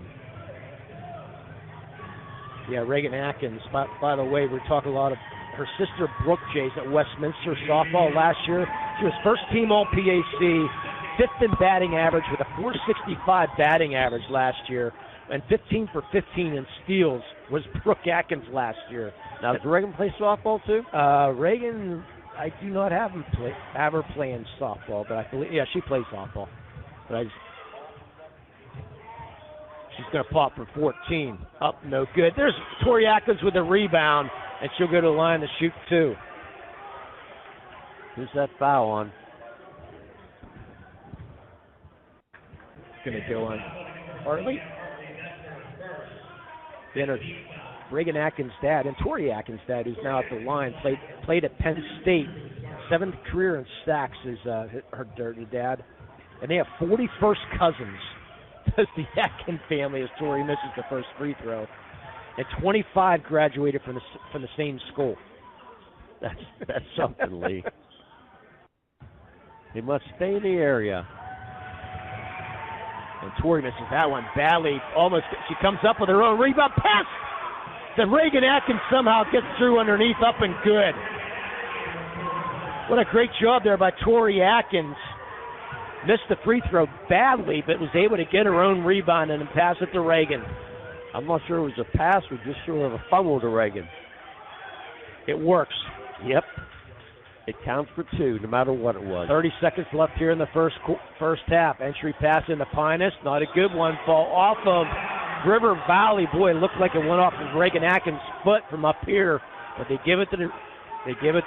Yeah, Reagan Atkins, by the way, we're talking a lot of her sister Brooke Jays at Westminster softball last year. She was first team All-PAC, 5th in batting average with a .465 batting average last year, and 15 for 15 in steals was Brooke Atkins last year. Now, does Reagan play softball too? Reagan, I do not have her playing softball, but I believe, yeah, she plays softball. But she's going to pop for 14. Up, no good. There's Tori Atkins with a rebound, and she'll go to the line to shoot 2. Who's that foul on? It's going to go on Hartley. Then Reagan Atkins' dad, and Tori Atkins' dad, who's now at the line, played at Penn State. 7th career in sacks is her dad. And they have 41st cousins. Does the Atkins family, as Tori misses the first free throw. And 25 graduated from the same school. That's something, Lee. He must stay in the area. And Tori misses that one badly. Almost, she comes up with her own rebound pass. Then Reagan Atkins somehow gets through underneath, up and good. What a great job there by Tori Atkins. Missed the free throw badly, but was able to get her own rebound and then pass it to Reagan. I'm not sure it was a pass or just sort of a fumble to Reagan. It works. Yep. It counts for 2, no matter what it was. 30 seconds left here in the first half. Entry pass into Pinus. Not a good one. Ball off of River Valley, boy, it looked like it went off of Reagan Atkins' foot from up here, but they give it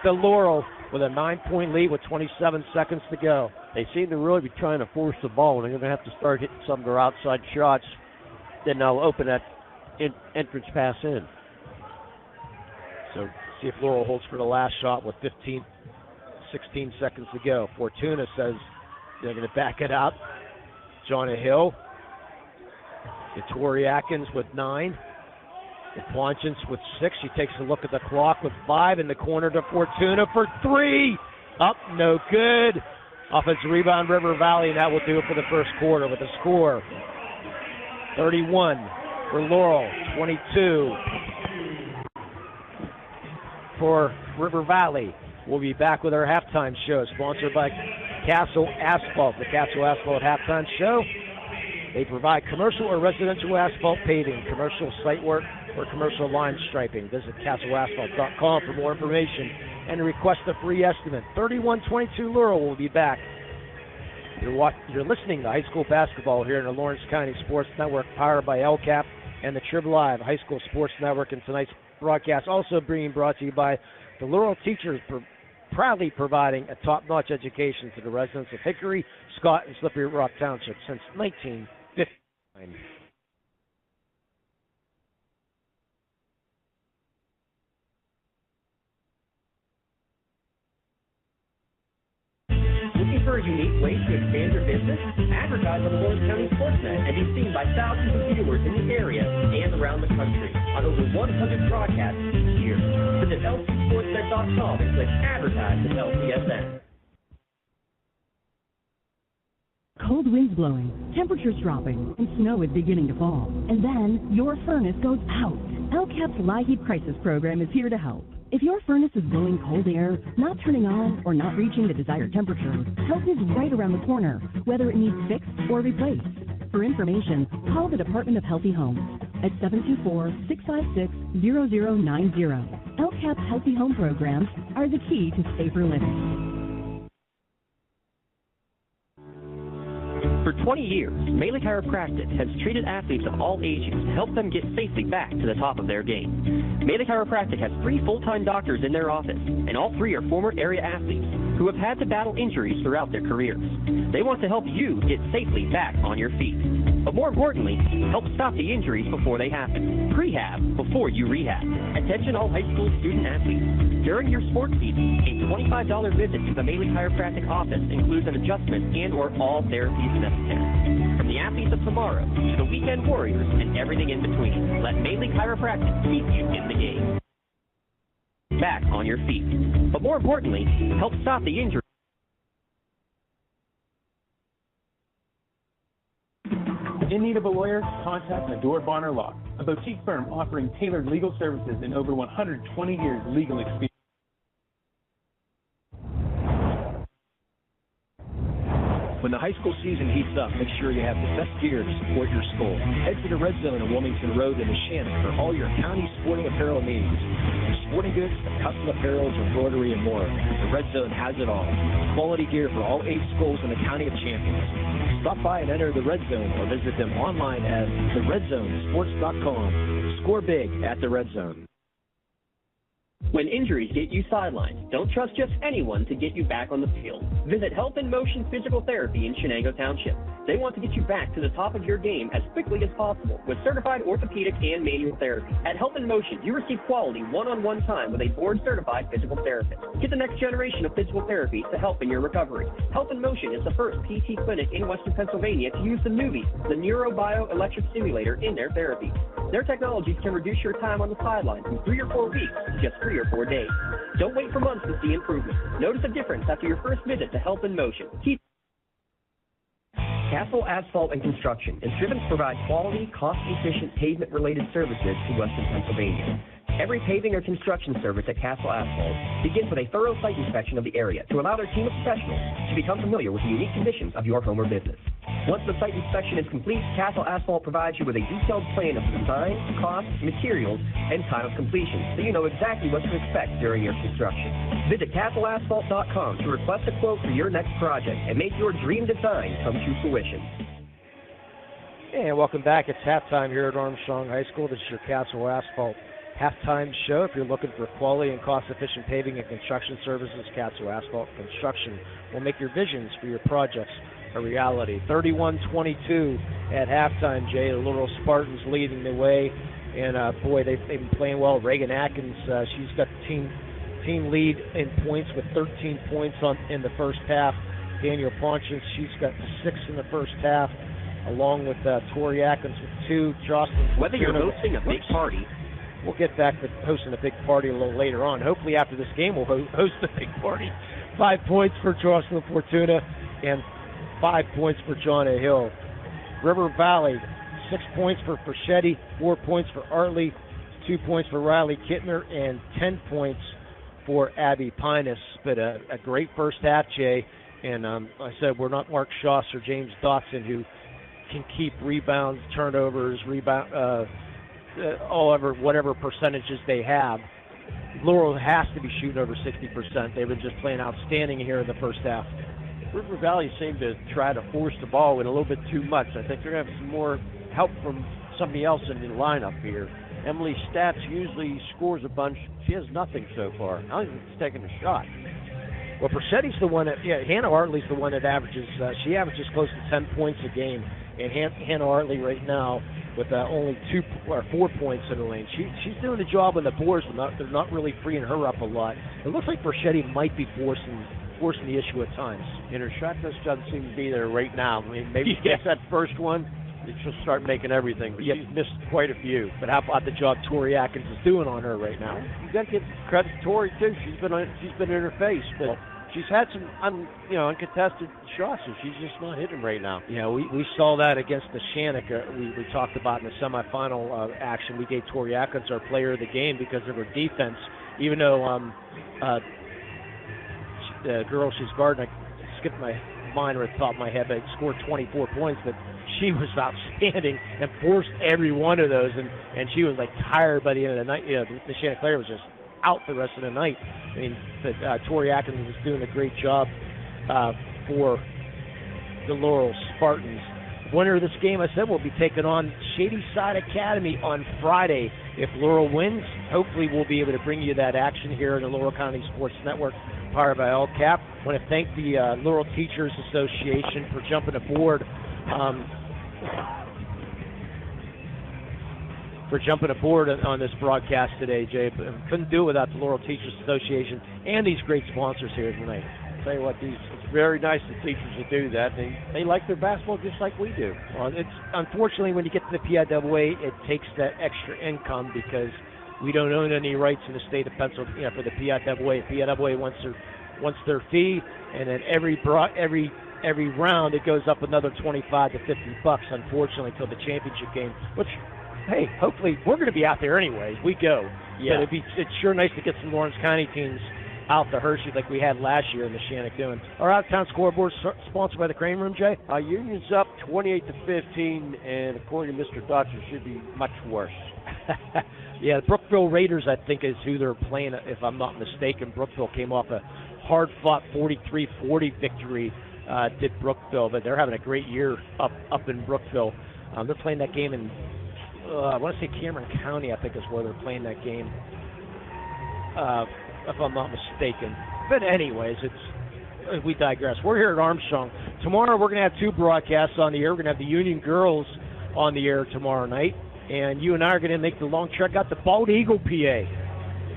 to Laurel with a 9-point lead with 27 seconds to go. They seem to really be trying to force the ball, and they're going to have to start hitting some of their outside shots. Then they'll open that entrance pass in. So see if Laurel holds for the last shot with 16 seconds to go. Fortuna says they're going to back it out. Jonah Hill. Tori Atkins with 9. Quanchins with 6. She takes a look at the clock with 5 in the corner to Fortuna for 3. Up, no good. Offensive rebound, River Valley, and that will do it for the first quarter with a score 31 for Laurel, 22 for River Valley. We'll be back with our halftime show, sponsored by Castle Asphalt. The Castle Asphalt halftime show. They provide commercial or residential asphalt paving, commercial site work, or commercial line striping. Visit castleasphalt.com for more information and request a free estimate. 3122 Laurel will be back. You're listening to high school basketball here in the Lawrence County Sports Network, powered by LCAP and the Trib Live High School Sports Network. And tonight's broadcast also being brought to you by the Laurel teachers, proudly providing a top-notch education to the residents of Hickory, Scott, and Slippery Rock Township since 1959. Looking for a unique way to expand your business? Advertise on the Lawrence County SportsNet and be seen by thousands of viewers in the area and around the country on over 100 broadcasts each year. Visit lcsportsnet.com and click Advertise with LCSN. Cold winds blowing, temperatures dropping, and snow is beginning to fall. And then your furnace goes out. LCAP's LIHEAT Crisis Program is here to help. If your furnace is blowing cold air, not turning on, or not reaching the desired temperature, help is right around the corner, whether it needs fixed or replaced. For information, call the Department of Healthy Homes at 724-656-0090. LCAP's Healthy Home programs are the key to safer living. For 20 years, Melee Chiropractic has treated athletes of all ages to help them get safely back to the top of their game. Melee Chiropractic has 3 full-time doctors in their office, and all 3 are former area athletes who have had to battle injuries throughout their careers. They want to help you get safely back on your feet. But more importantly, help stop the injuries before they happen. Prehab before you rehab. Attention all high school student athletes. During your sports season, a $25 visit to the Melee Chiropractic office includes an adjustment and or all therapies necessary. From the athletes of tomorrow to the weekend warriors and everything in between, let Melee Chiropractic keep you in the game. Back on your feet. But more importantly, help stop the injury. In need of a lawyer? Contact Medor Bonner Law, a boutique firm offering tailored legal services and over 120 years legal experience. When the high school season heats up, make sure you have the best gear to support your school. Head to the Red Zone on Wilmington Road in the Shannon for all your county sporting apparel needs. From sporting goods to custom apparel to embroidery and more, the Red Zone has it all. Quality gear for all 8 schools in the County of Champions. Stop by and enter the Red Zone or visit them online at theredzonesports.com. Score big at the Red Zone. When injuries get you sidelined, don't trust just anyone to get you back on the field. Visit Health in Motion Physical Therapy in Shenango Township. They want to get you back to the top of your game as quickly as possible with certified orthopedic and manual therapy. At Health in Motion, you receive quality one-on-one time with a board-certified physical therapist. Get the next generation of physical therapy to help in your recovery. Health in Motion is the first PT clinic in Western Pennsylvania to use the Nuvie, the neurobioelectric stimulator, in their therapy. Their technologies can reduce your time on the sideline from 3 or 4 weeks to just 3 or 4 days. Don't wait for months to see improvement. Notice a difference after your first visit to Health in Motion. Castle Asphalt and Construction is driven to provide quality, cost-efficient pavement-related services to Western Pennsylvania. Every paving or construction service at Castle Asphalt begins with a thorough site inspection of the area to allow their team of professionals to become familiar with the unique conditions of your home or business. Once the site inspection is complete, Castle Asphalt provides you with a detailed plan of the design, cost, materials, and time of completion, so you know exactly what to expect during your construction. Visit castleasphalt.com to request a quote for your next project and make your dream design come to fruition. And welcome back. It's halftime here at Armstrong High School. This is your Castle Asphalt halftime show. If you're looking for quality and cost-efficient paving and construction services, Castle Asphalt Construction will make your visions for your projects a reality. 31-22 at halftime, Jay. The Laurel Spartans leading the way. And, boy, they've been playing well. Reagan Atkins, she's got the team lead in points with 13 points in the first half. Daniel Ponchins, she's got 6 in the first half, along with Tori Atkins with 2. Jocelyn. Whether you're hosting a big party. We'll get back to hosting a big party a little later on. Hopefully after this game we'll host a big party. 5 points for Jocelyn Fortuna and 5 points for Johnna Hill. River Valley, 6 points for Perchetti, 4 points for Artley, 2 points for Riley Kittner, and 10 points for Abby Pinus. But a great first half, Jay. And I said we're not Mark Schoss or James Dotson, who can keep rebounds, turnovers, whatever percentages they have. Laurel has to be shooting over 60%. They've been just playing outstanding here in the first half. River Valley seemed to try to force the ball in a little bit too much. I think they're going to have some more help from somebody else in the lineup here. Emily Stats usually scores a bunch. She has nothing so far. I don't think she's taking a shot. Well, Perchetti's the one Hannah Artley's the one that averages, she averages close to 10 points a game. And Hannah Artley right now with only 2 or 4 points in the lane. She's doing the job on the boards, but they're not really freeing her up a lot. It looks like Perchetti might be forcing the issue at times. And her shot just doesn't seem to be there right now. I mean, maybe she gets that first one, she'll start making everything, but she's missed quite a few. But how about the job Tori Atkins is doing on her right now? You got to give credit to Tori too. She's been in her face, but she's had some uncontested shots, so she's just not hitting right now. Yeah, we saw that against the Shannock. We talked about in the semifinal action. We gave Tori Atkins our player of the game because of her defense, even though the girl she's guarding, I skipped my mind right at the top of my head, but scored 24 points, but she was outstanding and forced every one of those, and she was like tired by the end of the night. The Shannock player was just out the rest of the night. I mean, but Tori Atkins was doing a great job for the Laurel Spartans. Winner of this game, I said, will be taking on Shady Side Academy on Friday. If Laurel wins, hopefully we'll be able to bring you that action here in the Laurel County Sports Network, powered by LCAP. I want to thank the Laurel Teachers Association for jumping aboard on this broadcast today, Jay. Couldn't do it without the Laurel Teachers Association and these great sponsors here tonight. I'll tell you what, it's very nice of teachers to do that. They like their basketball just like we do. Well, it's unfortunately when you get to the PIAA, it takes that extra income because we don't own any rights in the state of Pennsylvania for the PIAA. PIAA wants their fee, and then every round it goes up another $25 to $50. Unfortunately, till the championship game, which. Hey, hopefully we're going to be out there anyway. We go. Yeah. But it's sure nice to get some Lawrence County teams out to Hershey like we had last year in the Shannock doing. Our out-of-town scoreboard sponsored by the Crane Room, Jay. Union's up 28-15, and according to Mr. Dodger, should be much worse. Yeah, the Brookville Raiders, I think, is who they're playing, if I'm not mistaken. Brookville came off a hard-fought 43-40 victory, did Brookville, but they're having a great year up in Brookville. They're playing that game in I want to say Cameron County, I think is where they're playing that game, if I'm not mistaken. But anyways, we digress. We're here at Armstrong. Tomorrow we're going to have 2 broadcasts on the air. We're going to have the Union girls on the air tomorrow night, and you and I are going to make the long trek out to Bald Eagle, PA.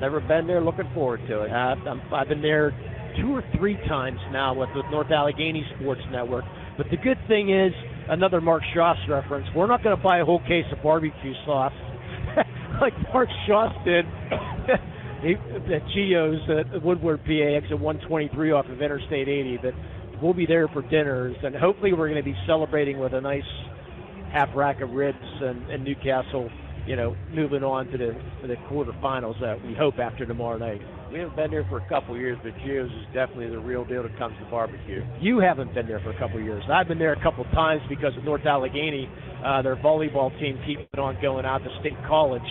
Never been there, looking forward to it. I've been there 2 or 3 times now with the North Allegheny Sports Network. But the good thing is, another Mark Schoss reference, we're not going to buy a whole case of barbecue sauce like Mark Schoss did at Gio's at Woodward, PA, exit 123 off of Interstate 80. But we'll be there for dinners, and hopefully we're going to be celebrating with a nice half rack of ribs and Newcastle, moving on to the quarterfinals that we hope after tomorrow night. We haven't been there for a couple of years, but Gio's is definitely the real deal when it comes to barbecue. You haven't been there for a couple of years. I've been there a couple of times because of North Allegheny. Their volleyball team keeps on going out to State College,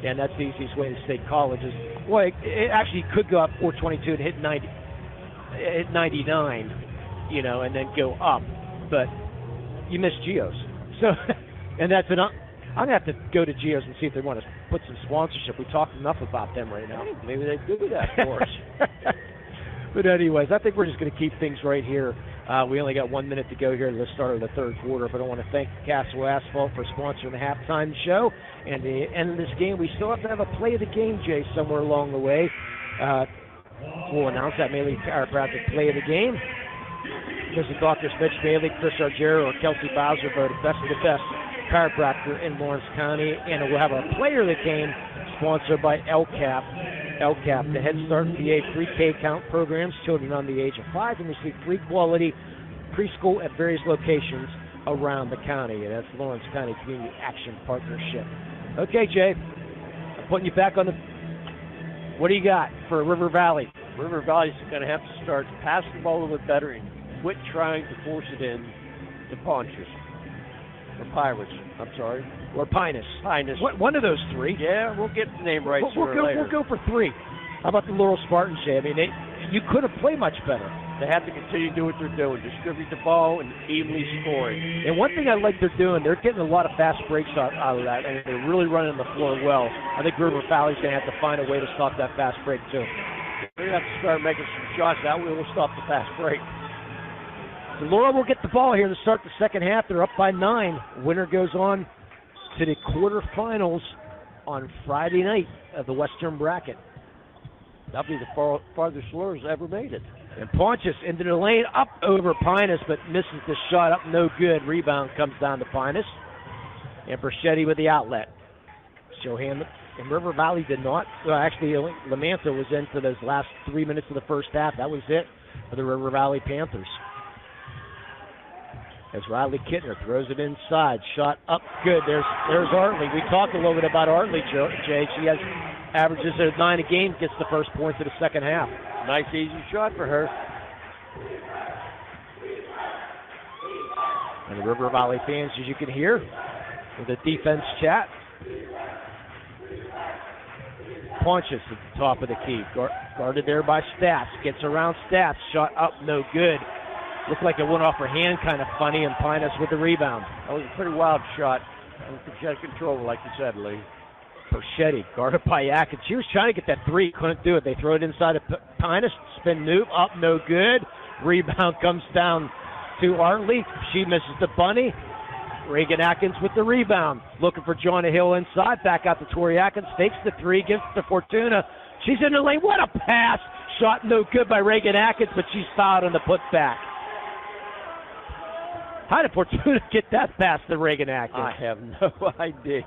and that's the easiest way to State College is. Well, it actually could go up 422 and hit 99, and then go up. But you missed Gio's. So And that's I'm going to have to go to Geo's and see if they want to put some sponsorship. We talked enough about them right now. Maybe they do that for us. But anyways, I think we're just going to keep things right here. We only got 1 minute to go here to the start of the third quarter, but I want to thank Castle Asphalt for sponsoring the halftime show. And at the end of this game, we still have to have a play of the game, Jay, somewhere along the way. We'll announce that Maylee Chiropractic play of the game. Visit Dr. Mitch Bailey, Chris Argero, or Kelsey Bowser voted best of the best chiropractor in Lawrence County. And we'll have our player of the game sponsored by LCAP. LCAP, the Head Start PA pre-K count programs, children under the age of 5 and receive free quality preschool at various locations around the county. And that's the Lawrence County Community Action Partnership. Okay, Jay, I'm putting you back on the... What do you got for River Valley? River Valley's going to have to start passing the ball a little bit better and quit trying to force it in to Pontius. Or Pirates, I'm sorry. Or Pinus. Pinus. One of those three. Yeah, we'll get the name right sooner or later. We'll go for 3. How about the Laurel Spartans, Jay? I mean, you could have played much better. They have to continue to do what they're doing, distribute the ball and evenly scoring. And one thing I like they're doing, they're getting a lot of fast breaks out of that, and they're really running the floor well. I think River Valley's going to have to find a way to stop that fast break, too. We're going to have to start making some shots. That way we'll stop the fast break. So Laurel will get the ball here to start the second half. They're up by 9. Winner goes on to the quarterfinals on Friday night of the Western bracket. That'll be the farthest Laurel's ever made it. And Pontius into the lane, up over Pinus, but misses the shot up, no good. Rebound comes down to Pinus. And Perchetti with the outlet. Johan and River Valley did not. Well, actually, Lamantha was in for those last 3 minutes of the first half. That was it for the River Valley Panthers. As Riley Kittner throws it inside. Shot up good. There's Artley. We talked a little bit about Artley, Jay. She has averages at 9 a game, gets the first points of the second half. Nice, easy shot for her. And the River Valley fans, as you can hear, with the defense chat. Pontius at the top of the key. Guarded there by Stats. Gets around Stats. Shot up, no good. Looked like it went off her hand, kind of funny, and Pinus with the rebound. That was a pretty wild shot. I don't think she had control, like you said, Lee. Perchetti, guarded by Atkins. She was trying to get that 3, couldn't do it. They throw it inside of Pinus. Spin move, up, no good. Rebound comes down to Artley. She misses the bunny. Reagan Atkins with the rebound. Looking for Joanna Hill inside. Back out to Tori Atkins. Fakes the 3, gives it to Fortuna. She's in the lane. What a pass! Shot no good by Reagan Atkins, but she's fouled on the putback. How did Fortuna get that pass to Reagan Atkins? I have no idea.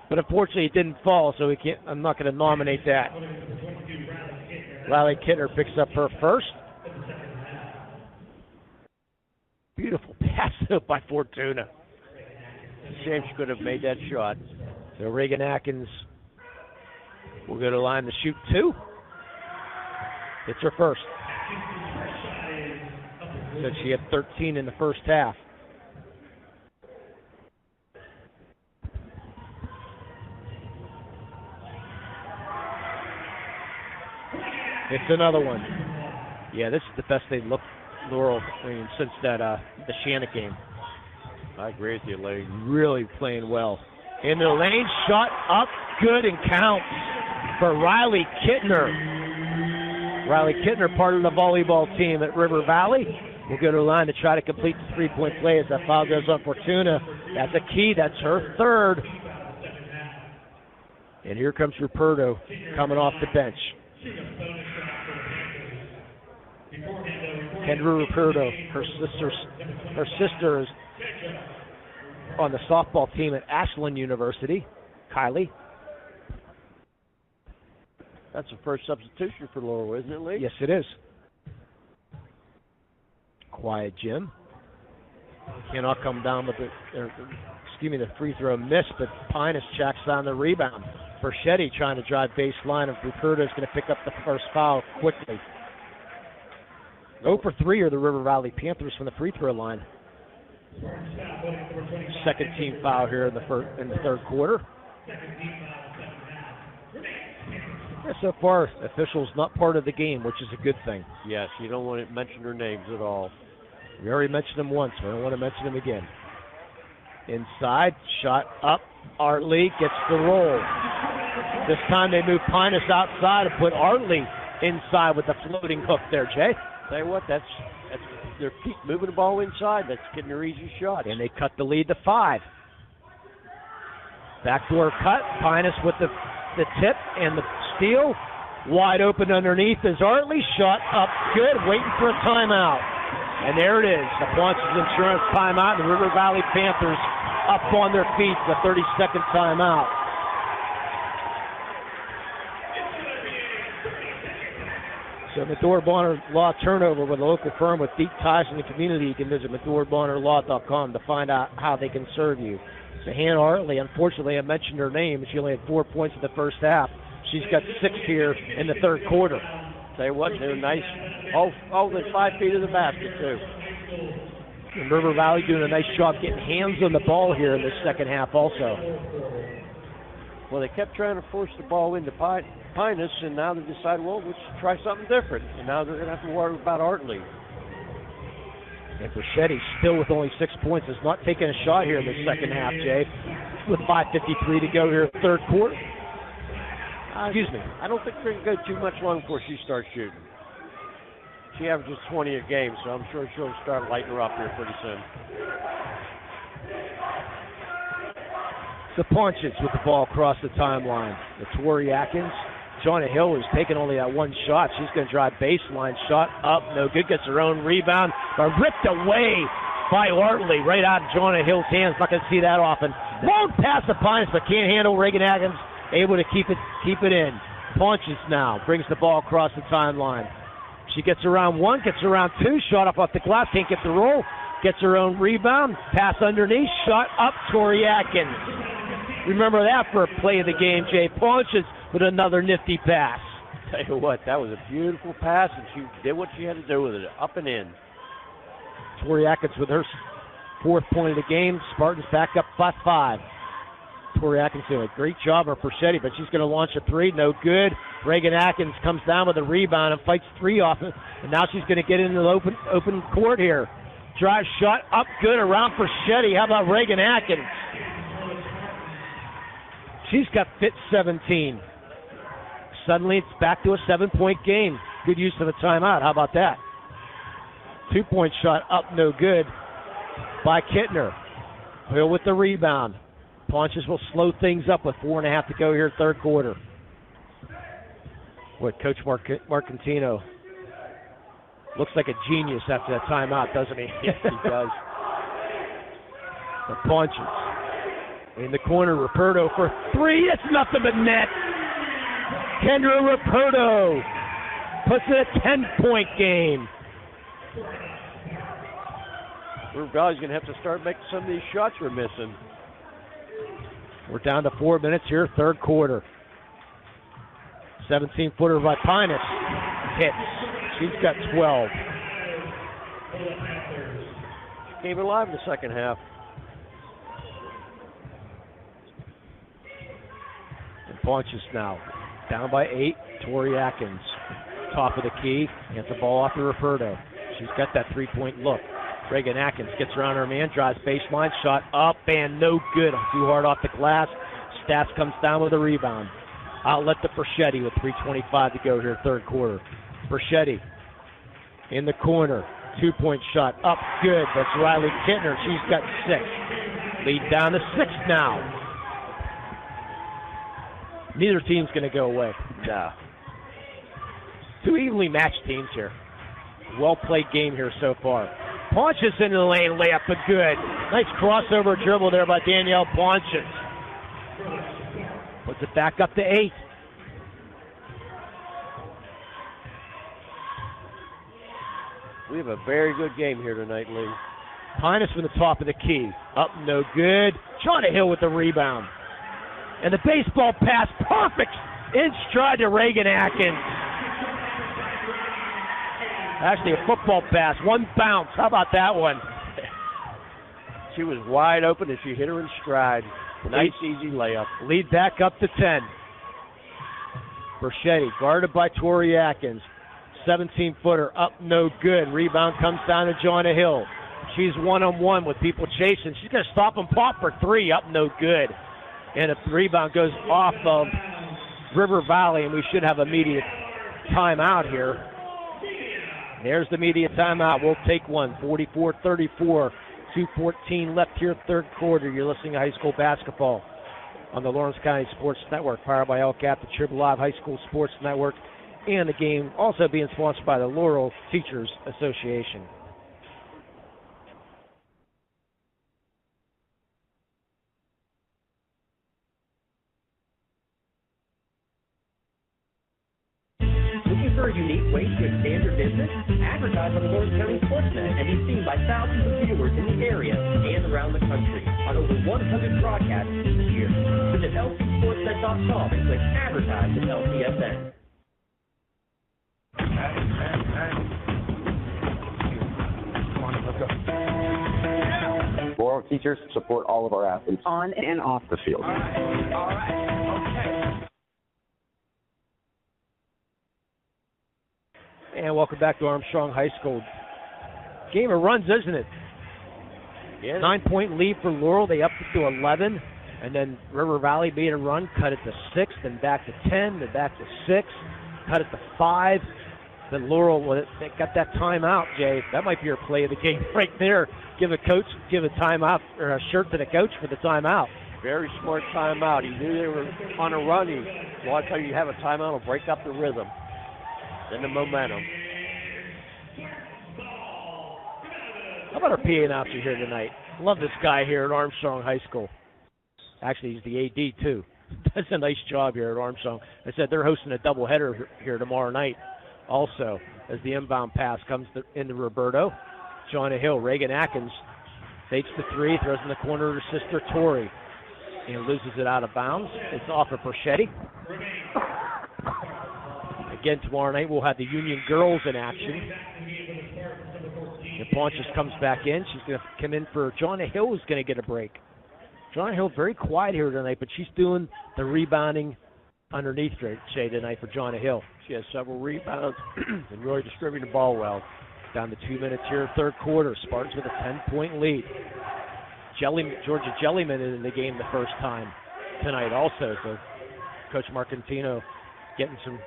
But unfortunately, it didn't fall, so I'm not going to nominate that. Riley Kittner picks up her first. Beautiful pass by Fortuna. It's a shame she could have made that shot. So Reagan Atkins will go to the line to shoot 2. It's her first. Said she had 13 in the first half. It's another one. Yeah, this is the best they've looked, Laurel, since that the Shannon game. I agree with you, Lee. Really playing well. In the lane, shot up, good, and counts for Riley Kittner. Riley Kittner, part of the volleyball team at River Valley. We'll go to the line to try to complete the 3-point play as that foul goes on Fortuna. That's a key. That's her third. And here comes Ruperto coming off the bench. Kendra Ruperto, her sister is on the softball team at Ashland University. Kylie. That's the first substitution for Laurel, isn't it, Lee? Yes, it is. Quiet Jim. Cannot come down with the free throw miss, but Pinus checks on the rebound. Perchetti trying to drive baseline, and Ruperto is going to pick up the first foul quickly. 0 for 3 are the River Valley Panthers from the free throw line. Second team foul here in the third quarter. Yeah, so far, officials not part of the game, which is a good thing. Yes, you don't want to mention their names at all. We already mentioned them once. We don't want to mention them again. Inside, shot up. Artley gets the roll. This time they move Pinus outside and put Artley inside with the floating hook there, Jay. Tell you what, that's they keep moving the ball inside. That's getting their easy shots. And they cut the lead to 5. Backdoor cut. Pinus with the tip and the steal. Wide open underneath is Artley. Shot up good, waiting for a timeout. And there it is, the Ponce's Insurance timeout. The River Valley Panthers up on their feet, the 30-second timeout. So Medora Bonner Law turnover with a local firm with deep ties in the community. You can visit MedoraBonnerLaw.com to find out how they can serve you. So Hannah Artley, unfortunately, I mentioned her name. She only had 4 points in the first half. She's got 6 here in the third quarter. Tell you what, they're nice. All within 5 feet of the basket, too. And River Valley doing a nice job getting hands on the ball here in the second half also. Well, they kept trying to force the ball into Pinus, and now they decided, well, let's try something different. And now they're going to have to worry about Artley. And Brachetti, still with only 6 points, is not taking a shot here in the second half, Jay. With 5:53 to go here in the third quarter. Excuse me. I don't think they're going to go too much long before she starts shooting. She averages 20 a game, so I'm sure she'll start lighting her up here pretty soon. The Ponches with the ball across the timeline. The Tori Atkins. Joanna Hill is taking only that one shot. She's going to drive baseline. Shot up, no good. Gets her own rebound. But ripped away by Artley right out of Joanna Hill's hands. Not going to see that often. Won't pass the Pines, but can't handle Reagan Atkins. Able to keep it in. Ponches now. Brings the ball across the timeline. She gets around 1, gets around 2. Shot up off the glass. Can't get the roll. Gets her own rebound. Pass underneath. Shot up, Tori Atkins. Remember that for a play of the game, Jay. Ponches with another nifty pass. Tell you what, that was a beautiful pass, and she did what she had to do with it, up and in. Tori Atkins with her 4th point of the game. Spartans back up by 5. Tori Atkins doing a great job on Persetti, but she's going to launch a 3. No good. Reagan Atkins comes down with a rebound and fights 3 off it. And now she's going to get into the open court here. Drive shot up good around Persetti. How about Reagan Atkins? She's got fit 17. Suddenly it's back to a 7-point game. Good use of the timeout. How about that? 2-point shot up, no good by Kittner. Hill with the rebound. Ponches will slow things up with 4.5 to go here, third quarter. What, Coach Marcantino looks like a genius after that timeout, doesn't he? Yes, he does. The Ponches. In the corner, Ruperto for 3. It's nothing but net. Kendra Ruperto puts it a 10-point game. River Valley's going to have to start making some of these shots we're missing. We're down to 4 minutes here, third quarter. 17-footer by Pinus. Hits. She's got 12. She came alive in the second half. And Ponches now. Down by 8. Tori Atkins. Top of the key. Gets the ball off to Ruperto. She's got that 3-point look. Reagan Atkins gets around her man, drives baseline, shot up, and no good. Too hard off the glass. Stats comes down with a rebound. Outlet to Persetti with 3:25 to go here, third quarter. Persetti in the corner. 2-point shot up, good. That's Riley Kittner. She's got 6. Lead down to 6 now. Neither team's going to go away. Nah. 2 evenly matched teams here. Well-played game here so far. Ponches into the lane, layup, but good. Nice crossover dribble there by Danielle Ponches. Puts it back up to 8. We have a very good game here tonight, Lee. Pinus from the top of the key. Up, no good. Shauna Hill with the rebound. And the baseball pass, perfect in stride to Reagan Atkins. Actually, a football pass, 1 bounce. How about that one? She was wide open and she hit her in stride. Nice, easy layup. Lead back up to 10. Persetti guarded by Tori Atkins. 17-footer up, no good. Rebound comes down to Joanna Hill. She's one-on-one with people chasing. She's going to stop and pop for three. Up, no good. And a rebound goes off of River Valley, and we should have immediate timeout here. There's the immediate timeout. We'll take one. 44-34. 2:14 left here, third quarter. You're listening to high school basketball on the Lawrence County Sports Network, powered by LCAP, the Trib Live High School Sports Network, and the game also being sponsored by the Laurel Teachers Association. Looking for a unique way to expand your business? Advertise on the Lawrence County SportsNet and be seen by thousands of viewers in the area and around the country on over 100 broadcasts each year. Visit lcsportsnet.com and click Advertise with LCSN. Laurel teachers support all of our athletes on and off the field. All right. Okay. And welcome back to Armstrong High School. Game of runs, isn't it? Yeah. 9-point lead for Laurel. They upped it to 11. And then River Valley made a run, cut it to 6, then back to 10, then back to 6, cut it to 5. Then Laurel, they got that timeout, Jay. That might be your play of the game right there. Give a timeout or a shirt to the coach for the timeout. Very smart timeout. He knew they were on a run. A lot of times you have a timeout, it'll break up the rhythm and the momentum. How about our PA announcer here tonight? Love this guy here at Armstrong High School. Actually, he's the AD, too. Does a nice job here at Armstrong. I said they're hosting a doubleheader here tomorrow night also, as the inbound pass comes into Roberto. Johnny Hill, Reagan Atkins fakes the three, throws in the corner to sister Tori, and loses it out of bounds. It's off of Perchetti. Again, tomorrow night we'll have the Union girls in action. And Pontius comes back in. She's going to come in for Johnny Hill, who's going to get a break. Johnny Hill very quiet here tonight, but she's doing the rebounding underneath Shay tonight for Johnny Hill. She has several rebounds and really distributing the ball well. Down to 2 minutes here, third quarter. Spartans with a 10-point lead. Georgia Jellyman is in the game the first time tonight also. So Coach Marcantino getting some,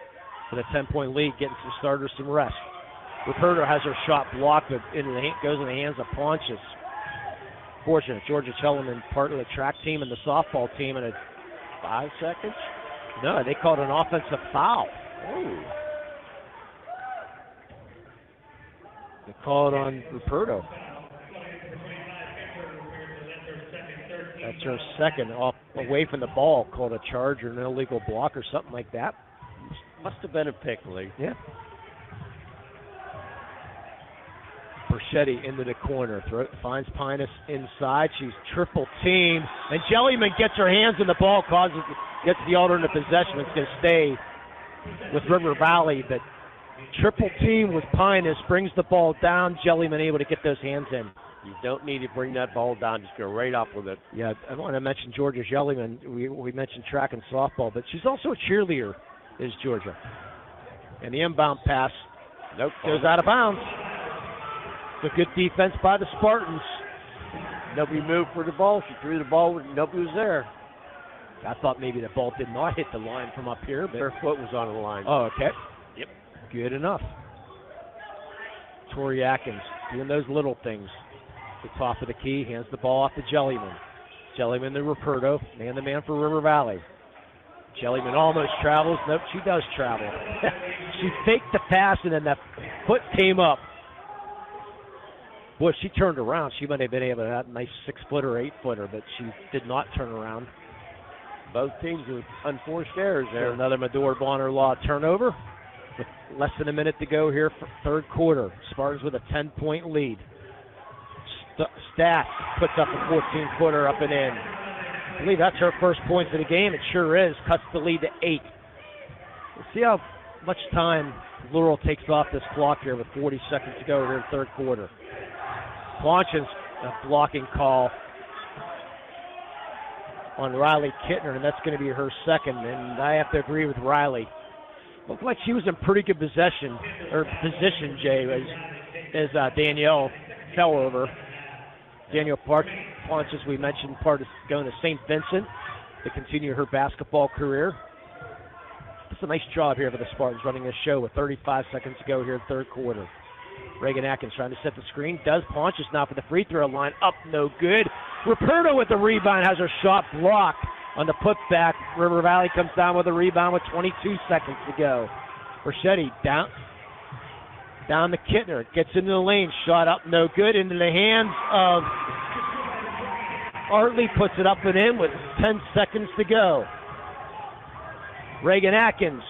with a 10-point lead, getting some starters some rest. Ruperto has her shot blocked, but goes in the hands of Pontius. Fortunate. Georgia Jellyman, part of the track team and the softball team, in 5 seconds? No, they called an offensive foul. Oh. They called on Ruperto. That's her second off away from the ball, called a charge or an illegal block or something like that. Must have been a pick, Lee. Yeah. Perchetti into the corner, finds Pinus inside. She's triple teamed, and Jellyman gets her hands on the ball, gets the alternate possession. It's going to stay with River Valley, but triple team with Pinus, brings the ball down. Jellyman able to get those hands in. You don't need to bring that ball down, just go right up with it. Yeah, I want to mention Georgia Jellyman. We mentioned track and softball, but she's also a cheerleader, is Georgia. And the inbound pass goes out of bounds. It's a good defense by the Spartans. Nobody moved for the ball. She threw the ball. Nobody was there. I thought maybe the ball did not hit the line from up here, but her foot was on the line. Oh, okay. Yep. Good enough. Tori Atkins doing those little things. The top of the key, hands the ball off to Jellyman. Jellyman to Ruperto, man-to-man for River Valley. Jellyman almost travels. Nope, she does travel. She faked the pass, and then that foot came up. Boy, she turned around. She might have been able to have a nice 6-footer, 8-footer, but she did not turn around. Both teams with unforced errors there. Another Medora Bonner Law turnover. With less than a minute to go here for third quarter. Spartans with a 10-point lead. Staff puts up a 14-footer up and in. I believe that's her first points of the game. It sure is. Cuts the lead to 8. We'll see how much time Laurel takes off this clock here with 40 seconds to go here in third quarter. Pontius, a blocking call on Riley Kittner, and that's going to be her second. And I have to agree with Riley. Looked like she was in pretty good position, Jay, as Danielle fell over. Daniel Ponce, as we mentioned, going to St. Vincent to continue her basketball career. It's a nice job here for the Spartans running this show with 35 seconds to go here in the third quarter. Reagan Atkins trying to set the screen. Does Pontius now for the free throw line. Up, no good. Ruperto with the rebound, has her shot blocked on the putback. River Valley comes down with a rebound with 22 seconds to go. Verchetti down to Kittner. Gets into the lane. Shot up, no good. Into the hands of Artley. Puts it up and in with 10 seconds to go. Reagan Atkins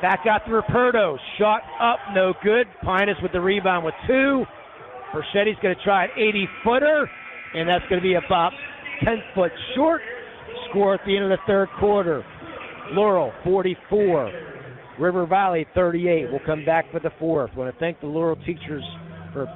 back out to Ruperto. Shot up, no good. Pinus with the rebound with 2. Verchetti's going to try an 80-footer, and that's going to be about 10 foot short. Score at the end of the third quarter. Laurel 44, River Valley 38. We'll come back for the fourth. I want to thank the Laurel teachers for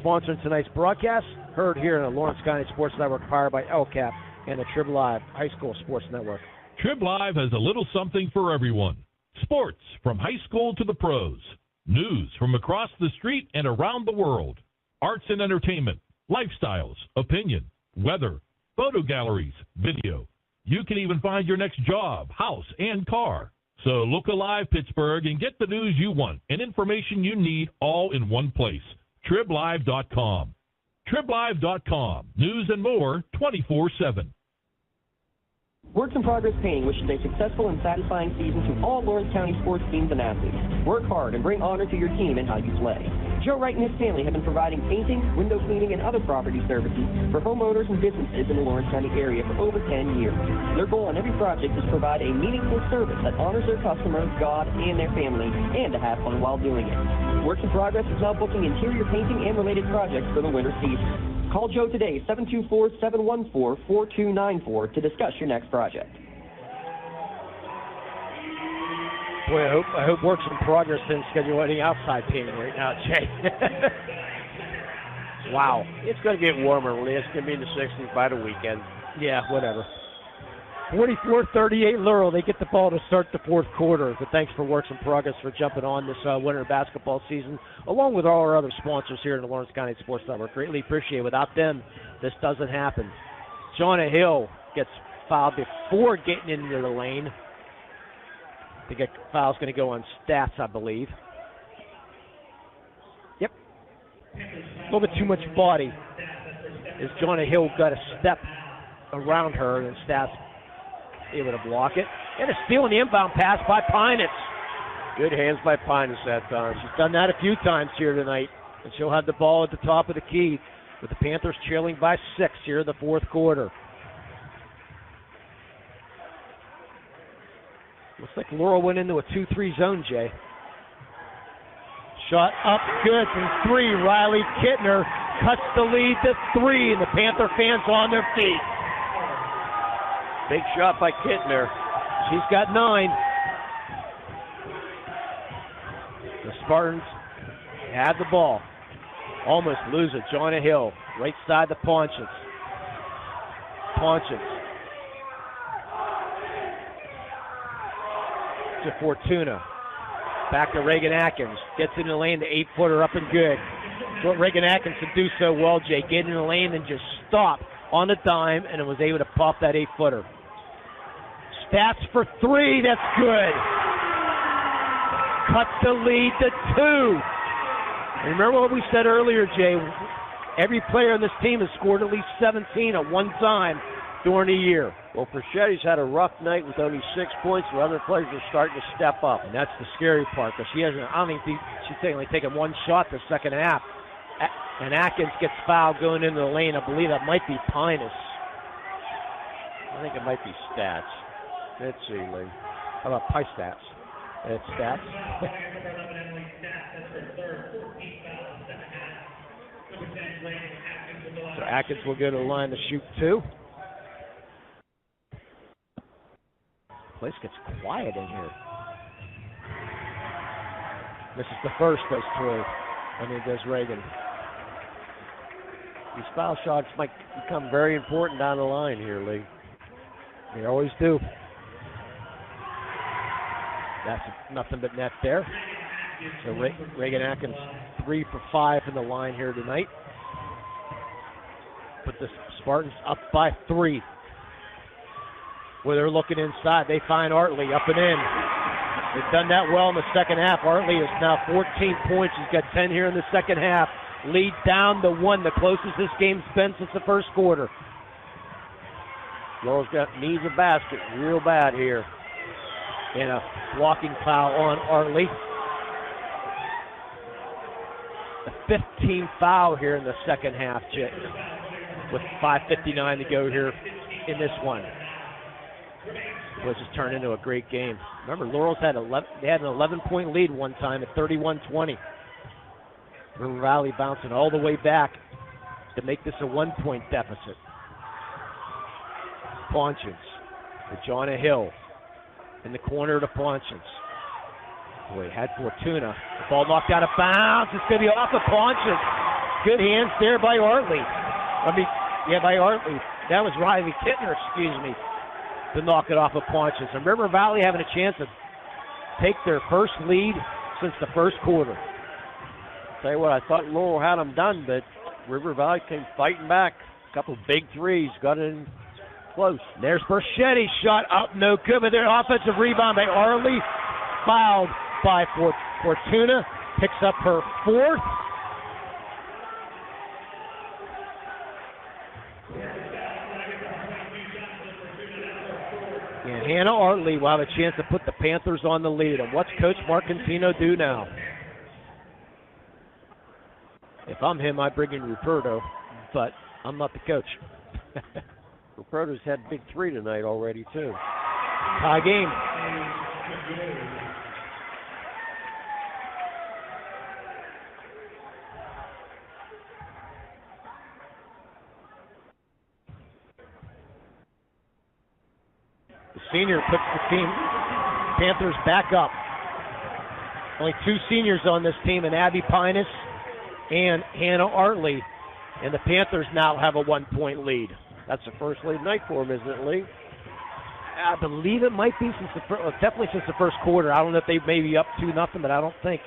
sponsoring tonight's broadcast. Heard here on the Lawrence County Sports Network, powered by LCAP and the Trib Live High School Sports Network. Trib Live has a little something for everyone. Sports from high school to the pros. News from across the street and around the world. Arts and entertainment, lifestyles, opinion, weather, photo galleries, video. You can even find your next job, house, and car. So look alive, Pittsburgh, and get the news you want and information you need all in one place. TribLive.com. TribLive.com. News and more 24/7. Works in Progress Painting wishes a successful and satisfying season to all Lawrence County sports teams and athletes. Work hard and bring honor to your team and how you play. Joe Wright and his family have been providing painting, window cleaning, and other property services for homeowners and businesses in the Lawrence County area for over 10 years. Their goal on every project is to provide a meaningful service that honors their customer, God, and their family, and to have fun while doing it. Works in Progress is now booking interior painting and related projects for the winter season. Call Joe today, 724-714-4294, to discuss your next project. Boy, I hope Works in Progress didn't schedule any outside painting right now, Jay. Wow. It's going to get warmer. It's going to be in the 60s by the weekend. Yeah, whatever. 44-38 Laurel. They get the ball to start the fourth quarter. But thanks for Works in Progress for jumping on this winter basketball season, along with all our other sponsors here in the Lawrence County Sports Network. Greatly appreciate it. Without them, this doesn't happen. Jonah Hill gets fouled before getting into the lane. I think a foul's going to go on Stats, I believe. Yep. A little bit too much body. As Jonah Hill got a step around her, and Stats able to block it. And a steal in the inbound pass by Pinus. Good hands by Pinus that time. She's done that a few times here tonight. And she'll have the ball at the top of the key with the Panthers trailing by 6 here in the fourth quarter. Looks like Laurel went into a 2-3 zone, Jay. Shot up good from 3. Riley Kittner cuts the lead to 3, and the Panther fans on their feet. Big shot by Kittner. She's got 9. The Spartans have the ball. Almost lose it. Jonah Hill, right side to Ponchins. To Fortuna. Back to Reagan Atkins. Gets in the lane, the 8-footer up and good. So what Reagan Atkins can do so well, Jay. Get in the lane and just stop on the dime, and it was able to pop that 8-footer. Stats for 3, that's good. Cuts the lead to 2. And remember what we said earlier, Jay. Every player on this team has scored at least 17 at one time during the year. Well, Perchetti's had a rough night with only 6 points, but other players are starting to step up. And that's the scary part, because she hasn't, I don't think she's only taken 1 shot the second half. And Atkins gets fouled going into the lane. I believe that might be Pinus. I think it might be Stats. Let's see, Lee. How about Pie Stats? It's Stats. So Atkins will go to the line to shoot 2. Place gets quiet in here. This is the first, does Reagan. These foul shots might become very important down the line here, Lee. They always do. That's nothing but net there. So Reagan Atkins 3 for 5 in the line here tonight. But the Spartans up by 3. Where they're looking inside, they find Artley up and in. They've done that well in the second half. Artley is now 14 points. He's got 10 here in the second half. Lead down to 1, the closest this game's been since the first quarter. Laurel's needs a basket real bad here. And a blocking foul on Artley. The 15th foul here in the second half, Chip, with 5:59 to go here in this one. Which has turned into a great game. Remember, Laurel's had an 11-point lead one time at 31-20. River Valley bouncing all the way back to make this a 1-point deficit. Ponchins to Jonah Hill in the corner to Ponchins. Boy, had Fortuna. The ball knocked out of bounds. It's going to be off of Ponchins. Good hands there by Artley. By Artley. That was Riley Kittner, to knock it off of Ponchins. And River Valley having a chance to take their first lead since the first quarter. Tell you what, I thought Laurel had them done, but River Valley came fighting back. A couple big threes, got it in close. There's Burchetti's shot up, no good, but their offensive rebound by Artley, fouled by Fortuna, picks up her 4th. And Hannah Artley will have a chance to put the Panthers on the lead. And what's Coach Marcantino do now? If I'm him, I bring in Ruperto, but I'm not the coach. Ruperto's had a big 3 tonight already, too. Tie game. The senior puts the team, Panthers, back up. Only 2 seniors on this team, and Abby Pinus and Hannah Artley. And the Panthers now have a 1-point lead. That's the first lead night for them, isn't it, Lee? I believe it might be definitely since the first quarter. I don't know if they may be up 2-0, but I don't think.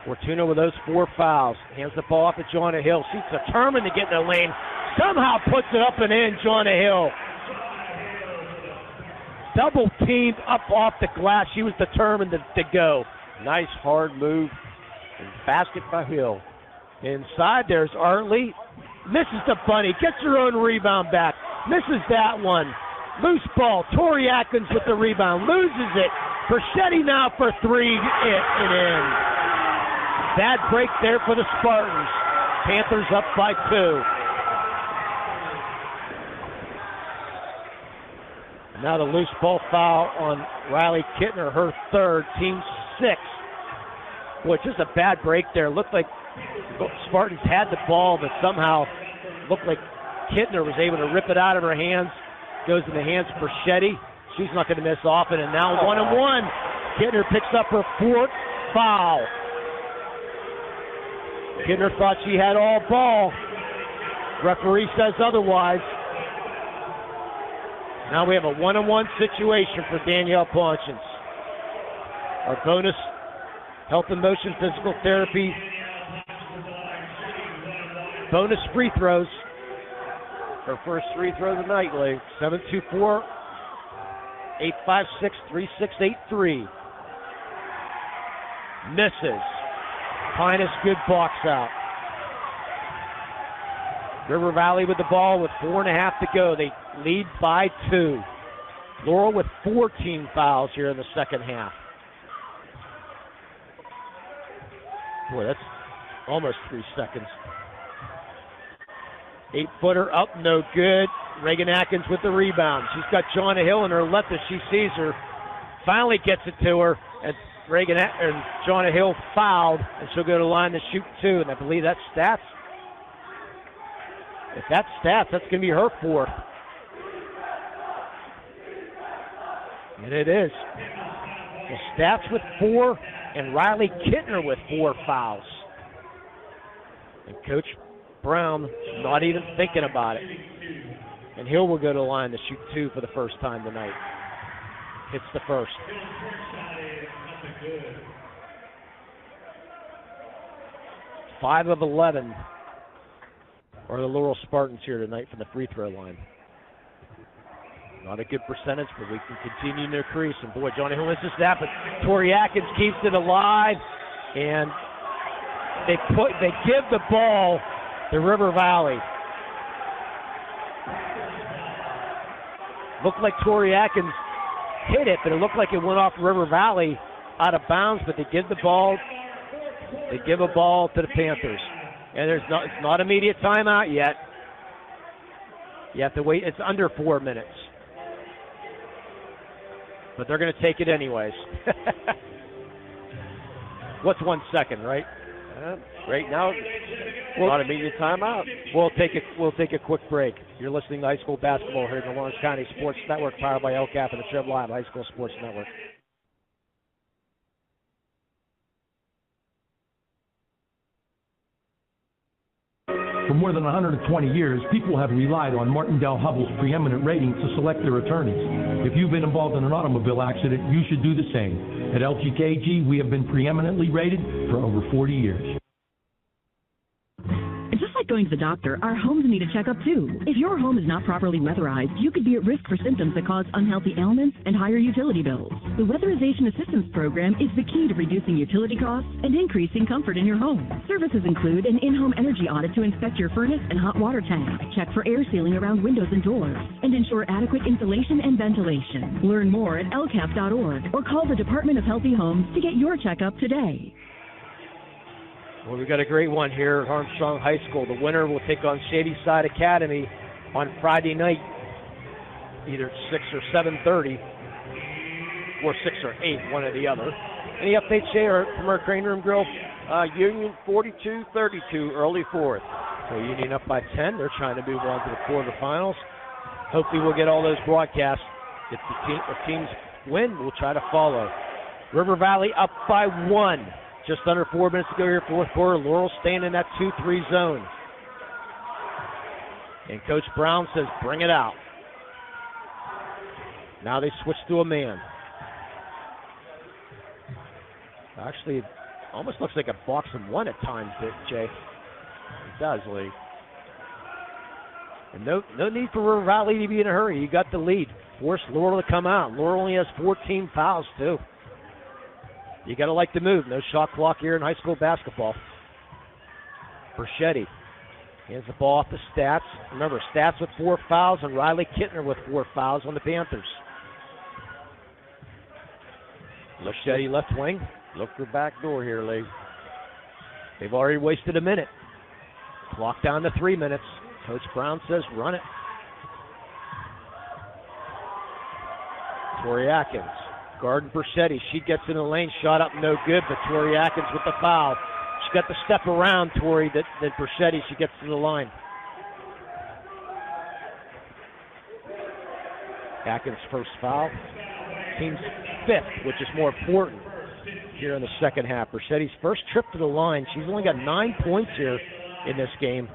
Fortuna with those 4 fouls. Hands the ball off to Jonah Hill. She's determined to get in the lane. Somehow puts it up and in, Jonah Hill. Double teamed up off the glass. She was determined to go. Nice hard move. And basket by Hill. Inside there's Artley. Misses the bunny. Gets her own rebound back. Misses that one. Loose ball. Tori Atkins with the rebound. Loses it. Burchetti now for 3. And in. Bad break there for the Spartans. Panthers up by 2. Now the loose ball foul on Riley Kittner, her 3rd, team 6. Boy, just a bad break there. Looked like Spartans had the ball, but somehow looked like Kittner was able to rip it out of her hands. Goes in the hands of Burchetti. She's not going to miss often, and now 1-on-1. Kittner picks up her 4th foul. Kittner thought she had all ball. Referee says otherwise. Now we have a 1-on-1 situation for Danielle Ponchins. Our bonus health and motion physical therapy bonus free throws. Her first free throw of the night, Lee. 724-856-3683. Misses. Pinus, good box out. River Valley with the ball with 4.5 to go. They lead by 2. Laurel with 14 fouls here in the second half. Boy, that's almost 3 seconds. 8-footer up, no good. Reagan Atkins with the rebound. She's got Jonah Hill in her left as she sees her. Finally gets it to her, and Jonah Hill fouled, and she'll go to the line to shoot 2, and I believe that's stats. If that's stats, that's going to be her 4th. And it is. The Stats with 4, and Riley Kittner with 4 fouls. And Coach Brown not even thinking about it. And Hill will go to the line to shoot 2 for the first time tonight. Hits the first. Five of 11 or the Laurel Spartans here tonight from the free throw line. Not a good percentage, but we can continue to increase. And boy, Johnny Hill misses that, but Tori Atkins keeps it alive, and they give the ball to River Valley. Looked like Tori Atkins hit it, but it looked like it went off River Valley out of bounds, but they give a ball to the Panthers. And it's not immediate timeout yet. You have to wait. It's under 4 minutes. But they're going to take it anyways. What's 1 second, right? Right now, not immediate timeout. We'll take a quick break. You're listening to high school basketball here in the Lawrence County Sports Network, powered by LCAP and the Trev Live High School Sports Network. For more than 120 years, people have relied on Martindale-Hubbell's preeminent ratings to select their attorneys. If you've been involved in an automobile accident, you should do the same. At LGKG, we have been preeminently rated for over 40 years. And just like going to the doctor, our homes need a checkup too. If your home is not properly weatherized, you could be at risk for symptoms that cause unhealthy ailments and higher utility bills. The Weatherization Assistance Program is the key to reducing utility costs and increasing comfort in your home. Services include an in-home energy audit to inspect your furnace and hot water tank, check for air sealing around windows and doors, and ensure adequate insulation and ventilation. Learn more at lcap.org or call the Department of Healthy Homes to get your checkup today. Well, we've got a great one here at Armstrong High School. The winner will take on Shadyside Academy on Friday night, either 6 or 7:30, or 6 or 8, one or the other. Any updates, Shay, from our Crane Room Grill? Union 42-32, early fourth. So Union up by 10. They're trying to move on to the quarterfinals. Hopefully we'll get all those broadcasts. If the teams win, we'll try to follow. River Valley up by 1. Just under 4 minutes to go here, fourth quarter. Laurel staying in that 2-3 zone. And Coach Brown says, bring it out. Now they switch to a man. Actually, it almost looks like a box and one at times, Jay. It does, Lee. And no need for River Valley to be in a hurry. You got the lead. Force Laurel to come out. Laurel only has 14 fouls, too. You got to like the move. No shot clock here in high school basketball. Berschetti hands the ball off to Stats. Remember, Stats with 4 fouls and Riley Kittner with 4 fouls on the Panthers. Berschetti left wing. Look for back door here, Lee. They've already wasted a minute. Clock down to 3 minutes. Coach Brown says run it. Tori Atkins. Garden Berschetti, she gets in the lane, shot up, no good, but Tori Atkins with the foul. She got the step around Tori that Berschetti, she gets to the line. Atkins' first foul. Team's 5th, which is more important here in the second half. Berschetti's first trip to the line. She's only got 9 points here in this game,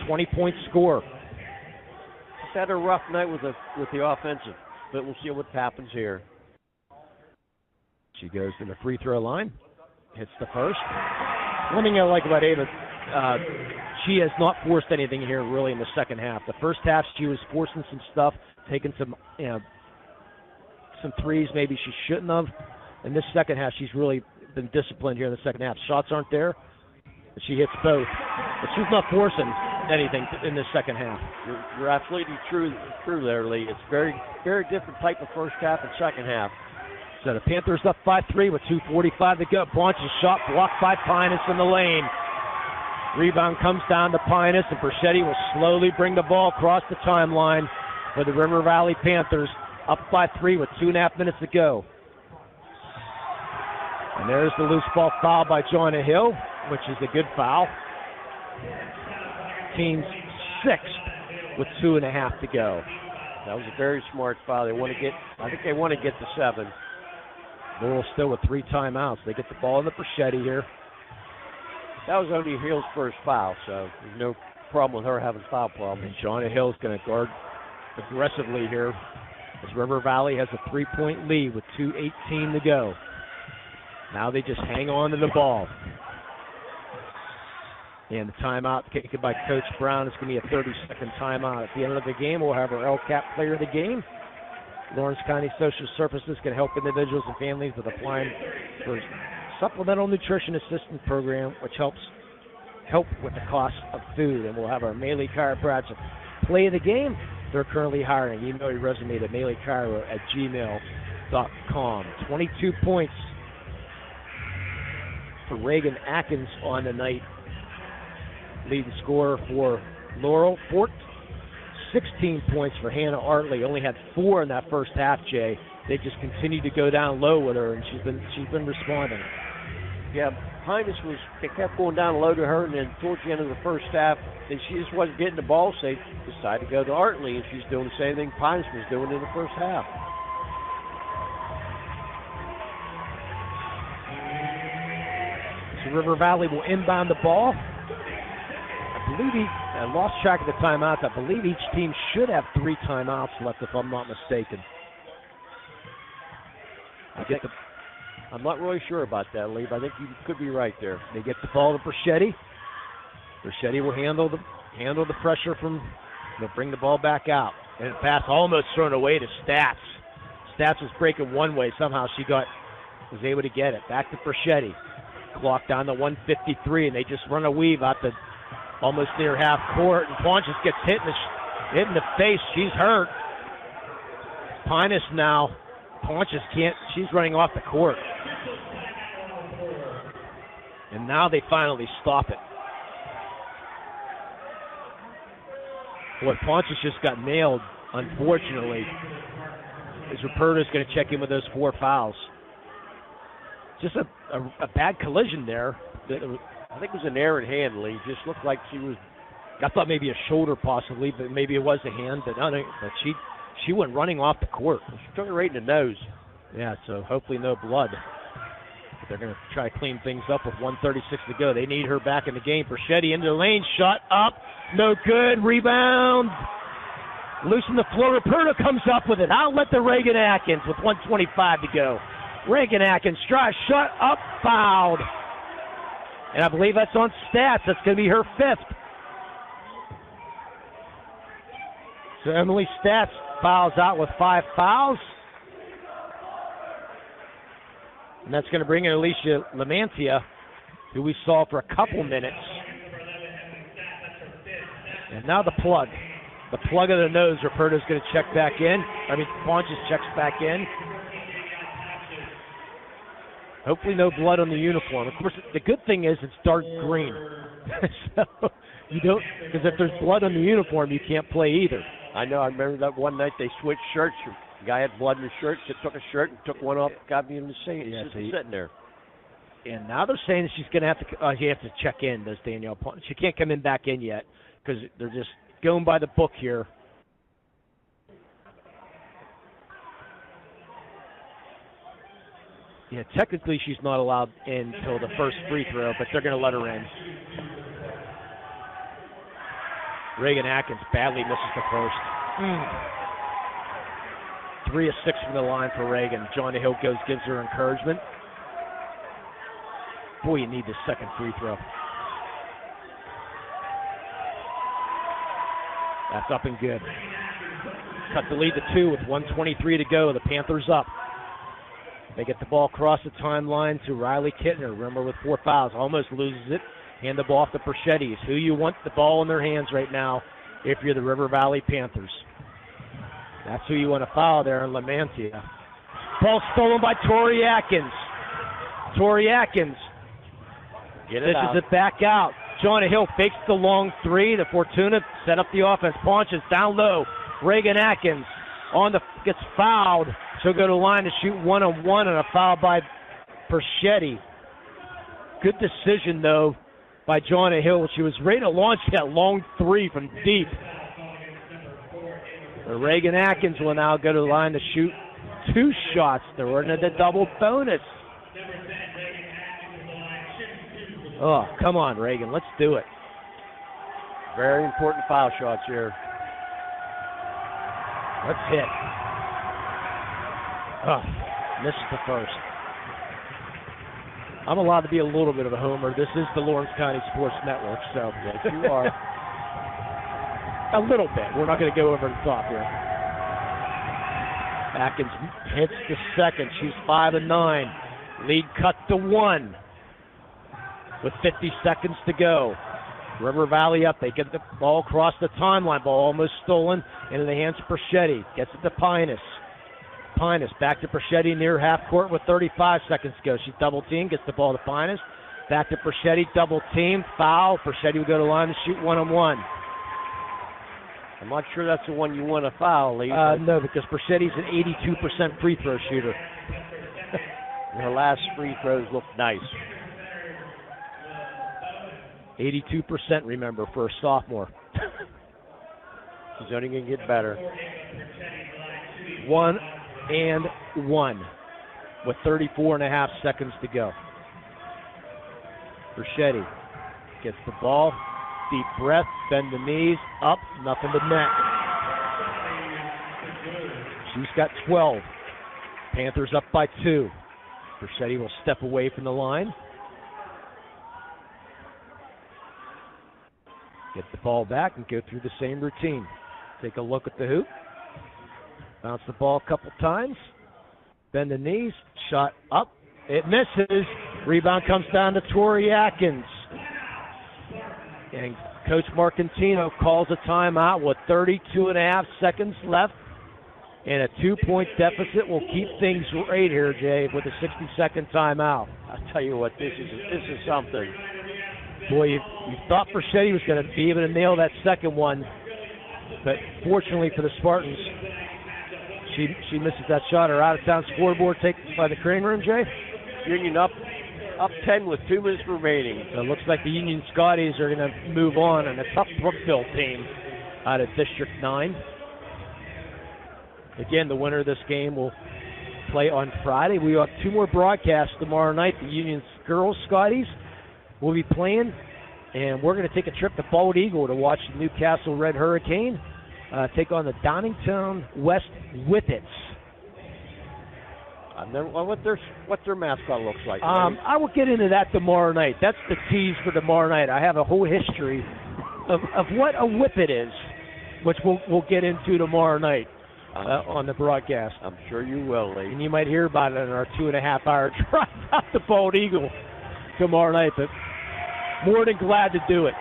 20-point score. She's had a rough night with the offensive, but we'll see what happens here. She goes to the free throw line, hits the first. One thing I like about Ava, she has not forced anything here really in the second half. The first half she was forcing some stuff, taking some threes maybe she shouldn't have. In this second half, she's really been disciplined here in the second half. Shots aren't there, but she hits both. But she's not forcing anything in this second half. You're absolutely true there, Lee. It's very, very different type of first half and second half. So the Panthers up 5-3 with 2:45 to go. Bunch's shot blocked by Pinus in the lane. Rebound comes down to Pinus, and Berschetti will slowly bring the ball across the timeline for the River Valley Panthers. Up 5-3 with 2.5 minutes to go. And there's the loose ball foul by Joanna Hill, which is a good foul. Team's 6th with 2.5 to go. That was a very smart foul. I think they want to get to 7. Laurel still with 3 timeouts. They get the ball in the Berschetti here. That was only Hill's first foul, so there's no problem with her having foul problems. And Joanna Hill's going to guard aggressively here as River Valley has a 3-point lead with 2:18 to go. Now they just hang on to the ball. And the timeout taken by Coach Brown is going to be a 30-second timeout. At the end of the game, we'll have our LCAP player of the game. Lawrence County Social Services can help individuals and families with applying for a supplemental nutrition assistance program, which help with the cost of food. And we'll have our Melee Chiropractic play of the game. They're currently hiring. Email your resume to meleechiro@gmail.com. 22 points for Reagan Atkins on the night. Leading scorer for Laurel. 16 points for Hannah Artley. Only had 4 in that first half, Jay. They just continued to go down low with her, and she's been responding. Yeah, they kept going down low to her, and then towards the end of the first half, and she just wasn't getting the ball, so they decided to go to Artley, and she's doing the same thing Pines was doing in the first half. So River Valley will inbound the ball. I lost track of the timeouts. I believe each team should have 3 timeouts left, if I'm not mistaken. I'm not really sure about that, Lee, but I think you could be right there. They get the ball to Perchetti. Perchetti will handle the pressure they'll bring the ball back out. And the pass almost thrown away to Stats. Stats was breaking one way. Somehow was able to get it. Back to Perchetti. Clock down to 1:53, and they just run a weave out to almost near half court, and Pontius gets hit in the face. She's hurt. Pinus now. Pontius can't. She's running off the court. And now they finally stop it. Boy, Pontius just got nailed, unfortunately. As Ruperta's going to check in with those 4 fouls. Just a bad collision there. I think it was an errant hand, Lee. Just looked like she was. I thought maybe a shoulder possibly, but maybe it was a hand. But she went running off the court. She took it right in the nose. Yeah, so hopefully no blood. But they're going to try to clean things up with 1:36 to go. They need her back in the game. Perchetti into the lane, shot up, no good. Rebound, loosen the floor. Ruperta comes up with it. Outlet to Reagan Atkins with 1:25 to go. Reagan Atkins tries, shot up, fouled. And I believe that's on Stats. That's going to be her 5th. So Emily Stats fouls out with 5 fouls. And that's going to bring in Alicia Lamantia, who we saw for a couple minutes. And now the plug. The plug of the nose. Ruperta's going to check back in. Pontius checks back in. Hopefully no blood on the uniform. Of course, the good thing is it's dark green. So you don't, because if there's blood on the uniform, you can't play either. I know. I remember that one night they switched shirts. The guy had blood in his shirt. She took a shirt and took one off. Got me in the sink. Yeah, she's sitting there. And now they're saying she's going to have to. She has to check in. Does Danielle? She can't come in back in yet because they're just going by the book here. Yeah, technically she's not allowed in until the first free throw, but they're going to let her in. Reagan Atkins badly misses the first. 3 of 6 from the line for Reagan. Johnny Hill gives her encouragement. Boy, you need the second free throw. That's up and good. Cut the lead to 2 with 1:23 to go. The Panthers up. They get the ball across the timeline to Riley Kittner. Remember, with 4 fouls, almost loses it. Hand the ball off to Perchetti. Who you want the ball in their hands right now if you're the River Valley Panthers. That's who you want to foul there in Lamantia. Ball stolen by Tori Atkins. Tori Atkins. Dishes it back out. Johnny Hill fakes the long 3. The Fortuna set up the offense. Pontius down low. Reagan Atkins gets fouled. She'll go to the line to shoot 1-on-1 and a foul by Perchetti. Good decision, though, by Johnny Hill. She was ready to launch that long 3 from deep. But Reagan Atkins will now go to the line to shoot 2 shots. They're in the double bonus. Oh, come on, Reagan. Let's do it. Very important foul shots here. Let's hit. Oh, misses the first. I'm allowed to be a little bit of a homer. This is the Lawrence County Sports Network, so Yes, you are. a little bit. We're not going to go over the top here. Atkins hits the second. She's 5 and 9. Lead cut to 1 with 50 seconds to go. River Valley up. They get the ball across the timeline. Ball almost stolen into the hands of Perchetti. Gets it to Pinus. Pinus back to Perchetti near half court with 35 seconds to go. She double team, gets the ball to Pinus. Back to Perchetti, double team, foul. Perchetti will go to the line and shoot 1-on-1. I'm not sure that's the one you want to foul, Lee. No, because Perchetti's an 82% free throw shooter. Her last free throws look nice. 82%, remember, for a sophomore. She's only going to get better. 1-and-1 with 34.5 seconds to go. Perchetti gets the ball, deep breath, bend the knees, up, nothing but net. She's got 12. Panthers up by 2. Perchetti will step away from the line. Get the ball back and go through the same routine. Take a look at the hoop. Bounce the ball a couple times. Bend the knees. Shot up. It misses. Rebound comes down to Tori Atkins. And Coach Marcantino calls a timeout with 32.5 seconds left. And a 2-point deficit will keep things right here, Jay, with a 60-second timeout. I'll tell you what, this is something. Boy, you thought Perchetti was going to be able to nail that second one. But fortunately for the Spartans, she misses that shot. Her out-of-town scoreboard taken by the Crane Room, Jay. Union up 10 with 2 minutes remaining. So it looks like the Union Scotties are going to move on, and a tough Brookville team out of District 9. Again, the winner of this game will play on Friday. We have 2 more broadcasts tomorrow night. The Union Girls Scotties will be playing, and we're going to take a trip to Bald Eagle to watch the Newcastle Red Hurricane take on the Downingtown West Whippets. What their mascot looks like. I will get into that tomorrow night. That's the tease for tomorrow night. I have a whole history of what a whippet is, which we'll get into tomorrow night on the broadcast. I'm sure you will, Lee. And you might hear about it in our 2.5-hour drive out to Bald Eagle tomorrow night, but more than glad to do it.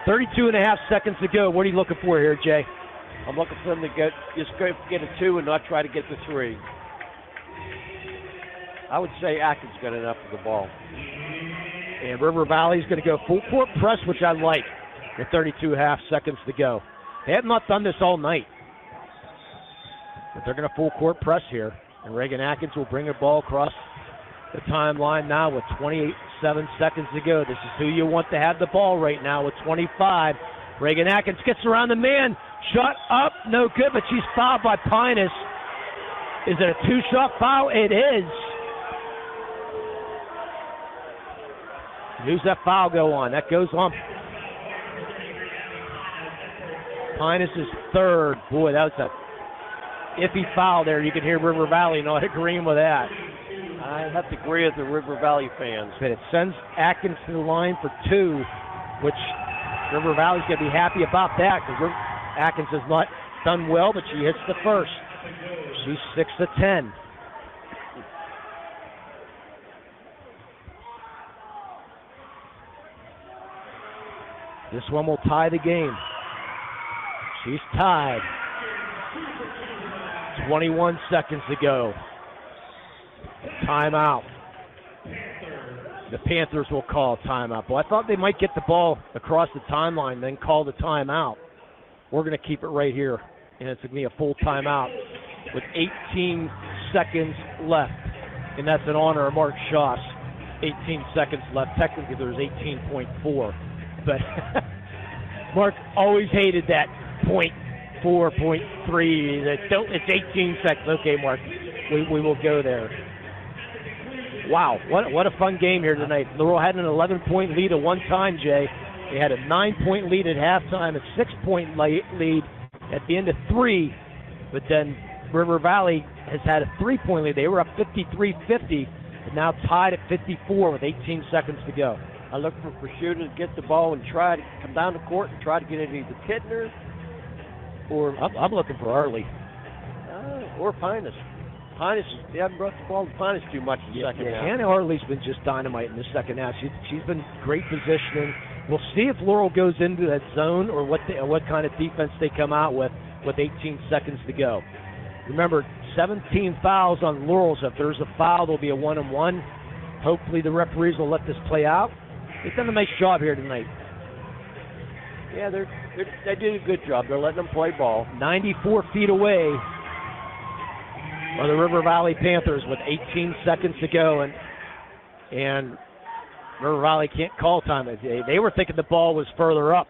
32.5 seconds to go. What are you looking for here, Jay? I'm looking for them to get a 2 and not try to get the 3. I would say Atkins got enough of the ball. And River Valley's going to go full court press, which I like, with 32.5 seconds to go. They have not done this all night, but they're going to full court press here. And Reagan Atkins will bring the ball across the timeline now with 27 seconds to go. This is who you want to have the ball right now with 25. Reagan Atkins gets around the man. Shot up, no good, but she's fouled by Pinus. Is it a 2-shot foul? It is. Who's that foul go on? That goes on Pinus is 3rd. Boy, that was a iffy foul there. You can hear River Valley not agreeing with that. I have to agree with the River Valley fans. But it sends Atkins to the line for 2, which River Valley's going to be happy about that because Atkins has not done well, but she hits the first. She's 6 of 10. This one will tie the game. She's tied. 21 seconds to go. Timeout. The Panthers will call a timeout. Well, I thought they might get the ball across the timeline, then call the timeout. We're going to keep it right here, and it's going to be a full timeout with 18 seconds left, and that's in honor of Mark Schoss. 18 seconds left. Technically, there's 18.4, but Mark always hated that 0.4, 0.3. It's 18 seconds. Okay, Mark, we will go there. Wow, what a fun game here tonight. Laurel had an 11-point lead at one time, Jay. They had a 9-point lead at halftime, a 6-point lead at the end of 3. But then River Valley has had a 3-point lead. They were up 53-50 now tied at 54 with 18 seconds to go. I look for Prosciutto to get the ball and try to come down the court and try to get it either Kittner or I'm looking for Arley. Or Pinus. They haven't brought the ball to Pinus too much in the second half. Hannah Arley's been just dynamite in the second half. She's been great positioning. We'll see if Laurel goes into that zone or what kind of defense they come out with 18 seconds to go. Remember, 17 fouls on Laurel, so if there's a foul, there'll be a 1-on-1. Hopefully the referees will let this play out. They've done a nice job here tonight. Yeah, they did a good job. They're letting them play ball. 94 feet away are the River Valley Panthers with 18 seconds to go, and River Valley can't call time. They were thinking the ball was further up.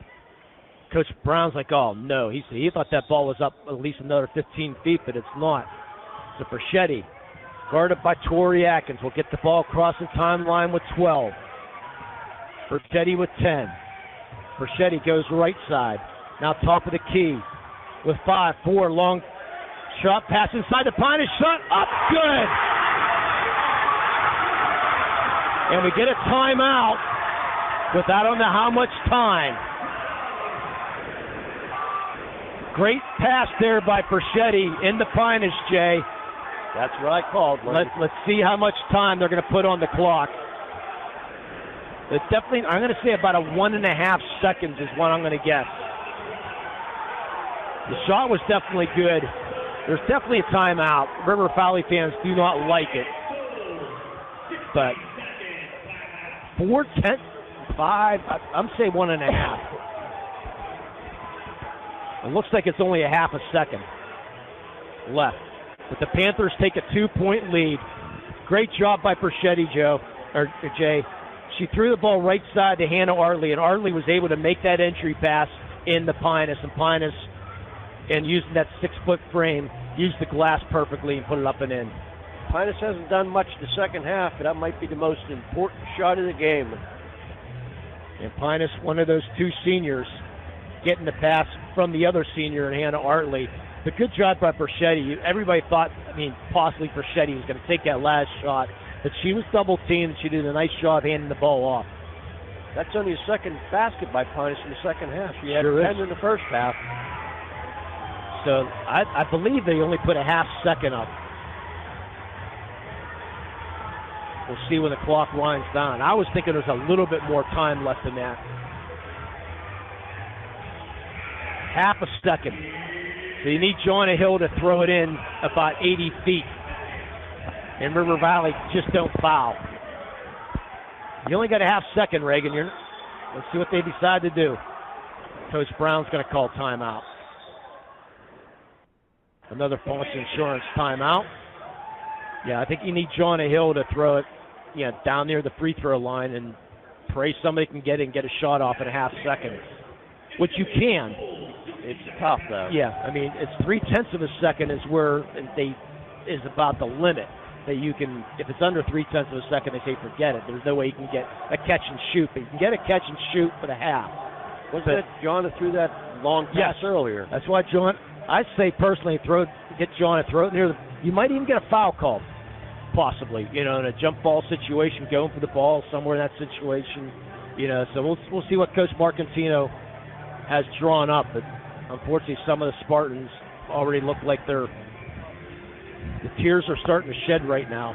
Coach Brown's like, oh, no. He thought that ball was up at least another 15 feet, but it's not. So Perschetti, guarded by Tori Atkins, will get the ball across the timeline with 12. Perschetti with 10. Perschetti goes right side. Now top of the key with 5, 4, long shot pass inside the Pinus, shot up, good. And we get a timeout with I don't know how much time. Great pass there by Perschetti in the Pinus, Jay. That's what I called. Let's see how much time they're going to put on the clock. It's definitely, I'm going to say about a 1.5 seconds is what I'm going to guess. The shot was definitely good. There's definitely a timeout. River Valley fans do not like it. But 4:10, I'm saying 1.5. It looks like it's only a half a second left. But the Panthers take a 2-point lead. Great job by Perschetti, Jay. She threw the ball right side to Hannah Arley, and Arley was able to make that entry pass in the Pinus. And Pinus, and using that 6-foot frame, used the glass perfectly and put it up and in. Pinus hasn't done much in the second half, but that might be the most important shot of the game. And Pinus, one of those two seniors, getting the pass from the other senior, and Hannah Artley. But good job by Perschetti. Everybody thought, possibly Perschetti was going to take that last shot, but she was double-teamed. She did a nice job handing the ball off. That's only a second basket by Pinus in the second half. She had 10 in the first half. So I believe they only put a half second up. We'll see when the clock winds down. I was thinking there was a little bit more time left than that. Half a second. So you need Joanna Hill to throw it in about 80 feet. And River Valley just don't foul. You only got a half second, Reagan. Let's see what they decide to do. Coach Brown's going to call timeout. Another false insurance timeout. Yeah, I think you need Joanna Hill to throw it down near the free throw line and pray somebody can get it and get a shot off in a half second, which you can. It's tough, though. Yeah, it's 0.3 of a second is where is about the limit that you can. If it's under 0.3 of a second, they say forget it. There's no way you can get a catch and shoot. But you can get a catch and shoot for the half. Wasn't it John that threw that long pass earlier? That's why John. I say personally, get John to throw it near the. You might even get a foul call, possibly. In a jump ball situation, going for the ball somewhere in that situation. So we'll see what Coach Marcantino has drawn up, but unfortunately, some of the Spartans already look like the tears are starting to shed right now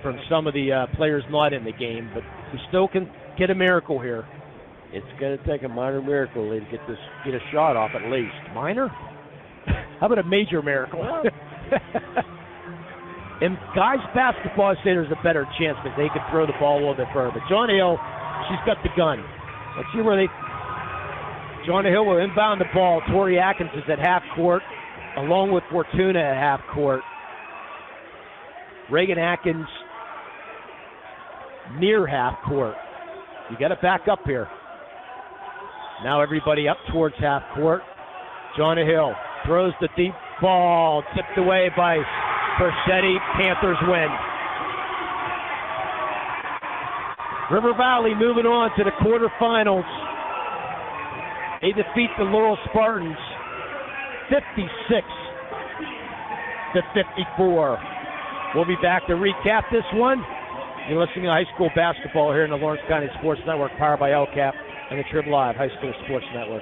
from some of the players not in the game. But we still can get a miracle here. It's going to take a minor miracle to get a shot off at least. Minor? How about a major miracle? In guys basketball, I say there's a better chance because they could throw the ball a little bit further. But John Hill, she's got the gun. Let's see where Joanna Hill will inbound the ball. Tori Atkins is at half court, along with Fortuna at half court. Reagan Atkins near half court. You got to back up here. Now everybody up towards half court. Joanna Hill throws the deep ball, tipped away by Perschetti. Panthers win. River Valley moving on to the quarterfinals. They defeat the Laurel Spartans 56-54. We'll be back to recap this one. You're listening to high school basketball here in the Lawrence County Sports Network, powered by LCAP and the Trib Live High School Sports Network.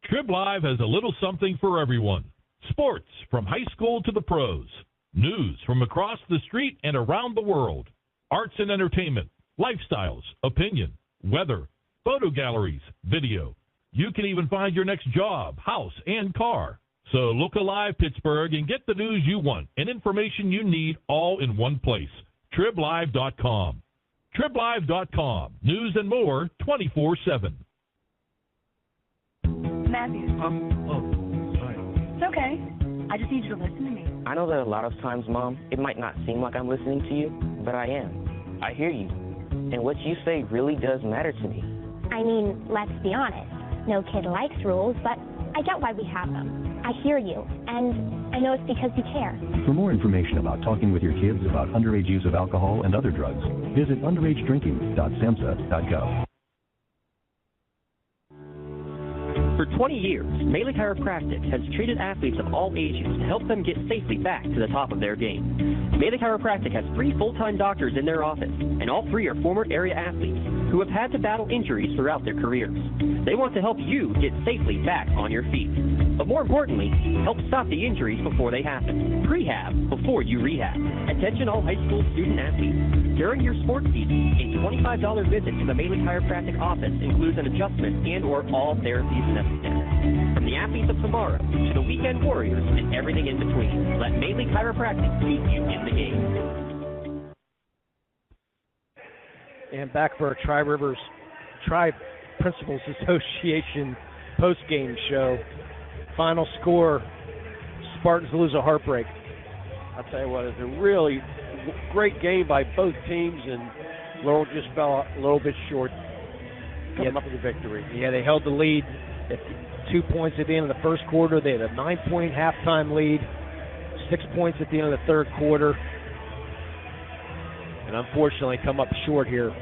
Trib Live has a little something for everyone. Sports from high school to the pros. News from across the street and around the world. Arts and entertainment, lifestyles, opinion, weather, photo galleries, video. You can even find your next job, house, and car. So look alive, Pittsburgh, and get the news you want and information you need all in one place. TribLive.com. TribLive.com. News and more 24/7. Matthew. Sorry. It's okay. I just need you to listen to me. I know that a lot of times, Mom, it might not seem like I'm listening to you, but I am. I hear you. And what you say really does matter to me. I mean, let's be honest. No kid likes rules, but I get why we have them. I hear you, and I know it's because you care. For more information about talking with your kids about underage use of alcohol and other drugs, visit underagedrinking.samhsa.gov. For 20 years, Melee Chiropractic has treated athletes of all ages to help them get safely back to the top of their game. Melee Chiropractic has 3 full-time doctors in their office, and all 3 are former area athletes who have had to battle injuries throughout their careers. They want to help you get safely back on your feet. But more importantly, help stop the injuries before they happen. Prehab before you rehab. Attention all high school student athletes. During your sports season, a $25 visit to the Melee Chiropractic office includes an adjustment and or all therapies necessary. From the athletes of tomorrow to the weekend warriors and everything in between, let Melee Chiropractic keep you in the game. And back for our Tri Principals Association post-game show. Final score, Spartans lose a heartbreak. I'll tell you what, it's a really great game by both teams, and Laurel just fell a little bit short coming up with the victory. Yeah, they held the lead at 2 points at the end of the first quarter. They had a 9-point halftime lead, 6 points at the end of the third quarter, and unfortunately come up short here,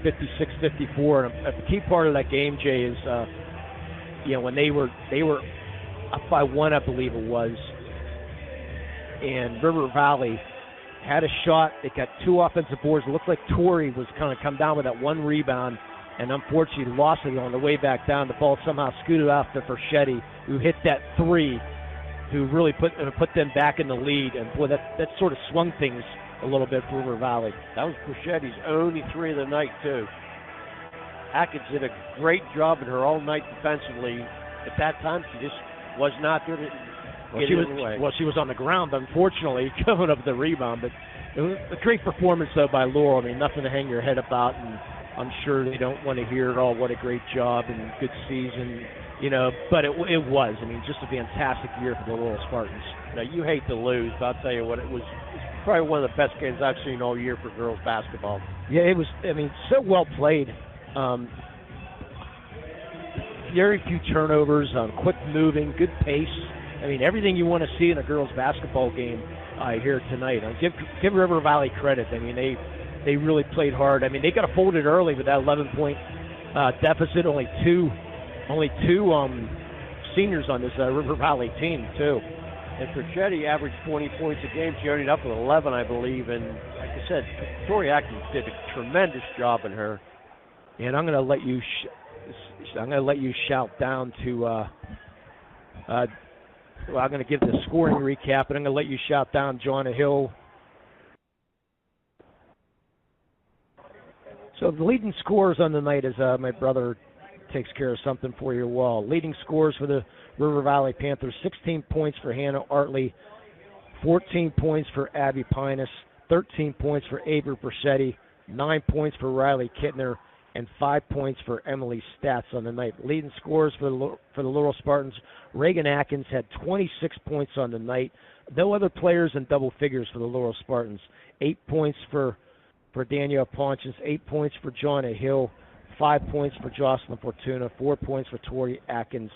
56-54. And a key part of that game, Jay, is when they were up by 1, I believe it was, and River Valley had a shot. They got 2 offensive boards. It looked like Torrey was kind of come down with that 1 rebound, and unfortunately lost it on the way back down. The ball somehow scooted off to Ferschetti, who hit that 3, who really put them back in the lead. And boy, that sort of swung things a little bit for River Valley. That was Ferschetti's only 3 of the night too. Atkins did a great job in her all night defensively. At that time, she just was not there to get in the way. Well, she was on the ground, unfortunately, coming up with the rebound. But it was a great performance, though, by Laurel. I mean, nothing to hang your head about, and I'm sure they don't want to hear it all. What a great job and good season, but it was. I mean, just a fantastic year for the Laurel Spartans. Now, you hate to lose, but I'll tell you what, it's probably one of the best games I've seen all year for girls basketball. Yeah, it was, so well played. Very few turnovers, quick moving, good pace. I mean, everything you want to see in a girls basketball game here tonight. Give River Valley credit. I mean, they really played hard. I mean, they got folded early with that 11-point deficit. Only two seniors on this River Valley team, too. And Ferschetti averaged 20 points a game. She ended up with 11, I believe. And like I said, Tori Atkins did a tremendous job in her. And I'm going to let you shout down to. I'm going to give the scoring recap, and I'm going to let you shout down Joanna Hill. So the leading scorers on the night is my brother takes care of something for your wall. Leading scorers for the River Valley Panthers: 16 points for Hannah Artley, 14 points for Abby Pinus, 13 points for Avery Persetti, 9 points for Riley Kittner, and 5 points for Emily Stats on the night. Leading scorers for the Laurel Spartans: Reagan Atkins had 26 points on the night. No other players in double figures for the Laurel Spartans. 8 points for Danielle Ponchins, 8 points for Joanna Hill, 5 points for Jocelyn Fortuna, 4 points for Tori Atkins,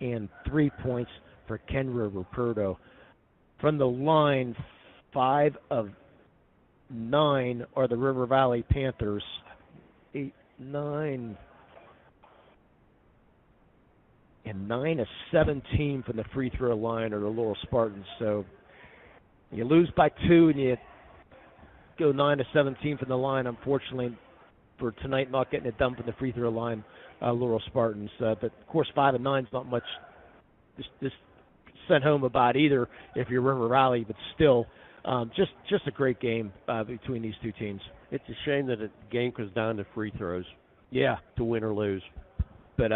and 3 points for Kendra Ruperto. From the line, 5 of 9 are the River Valley Panthers. 8, 9. And 9 of 17 from the free throw line are the Laurel Spartans. So you lose by 2 and you go 9 of 17 from the line. Unfortunately, for tonight, not getting it done from the free throw line, Laurel Spartans. But of course, 5 of 9 is not much just sent home about either if you're River Valley, but still, just a great game between these two teams. It's a shame that the game goes down to free throws. Yeah, to win or lose. But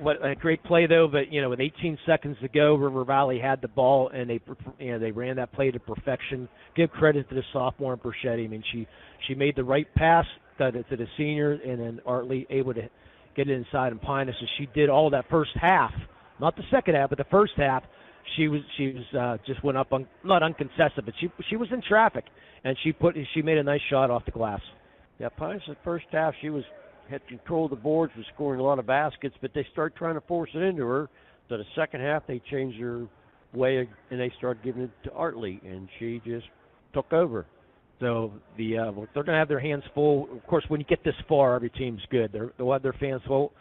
what a great play though. But with 18 seconds to go, River Valley had the ball and they ran that play to perfection. Give credit to the sophomore in Perchetti. I mean, she made the right pass to the senior, and then Artley able to get it inside and Pinus. And she did all that first half, not the second half, but the first half. She was just went up on, not uncontested, but she was in traffic, and she made a nice shot off the glass. Yeah, Pinus the first half had control of the boards, was scoring a lot of baskets, but they started trying to force it into her. So the second half, they changed their way, and they started giving it to Artley, and she just took over. So they're going to have their hands full. Of course, when you get this far, every team's good. They'll have their fans full.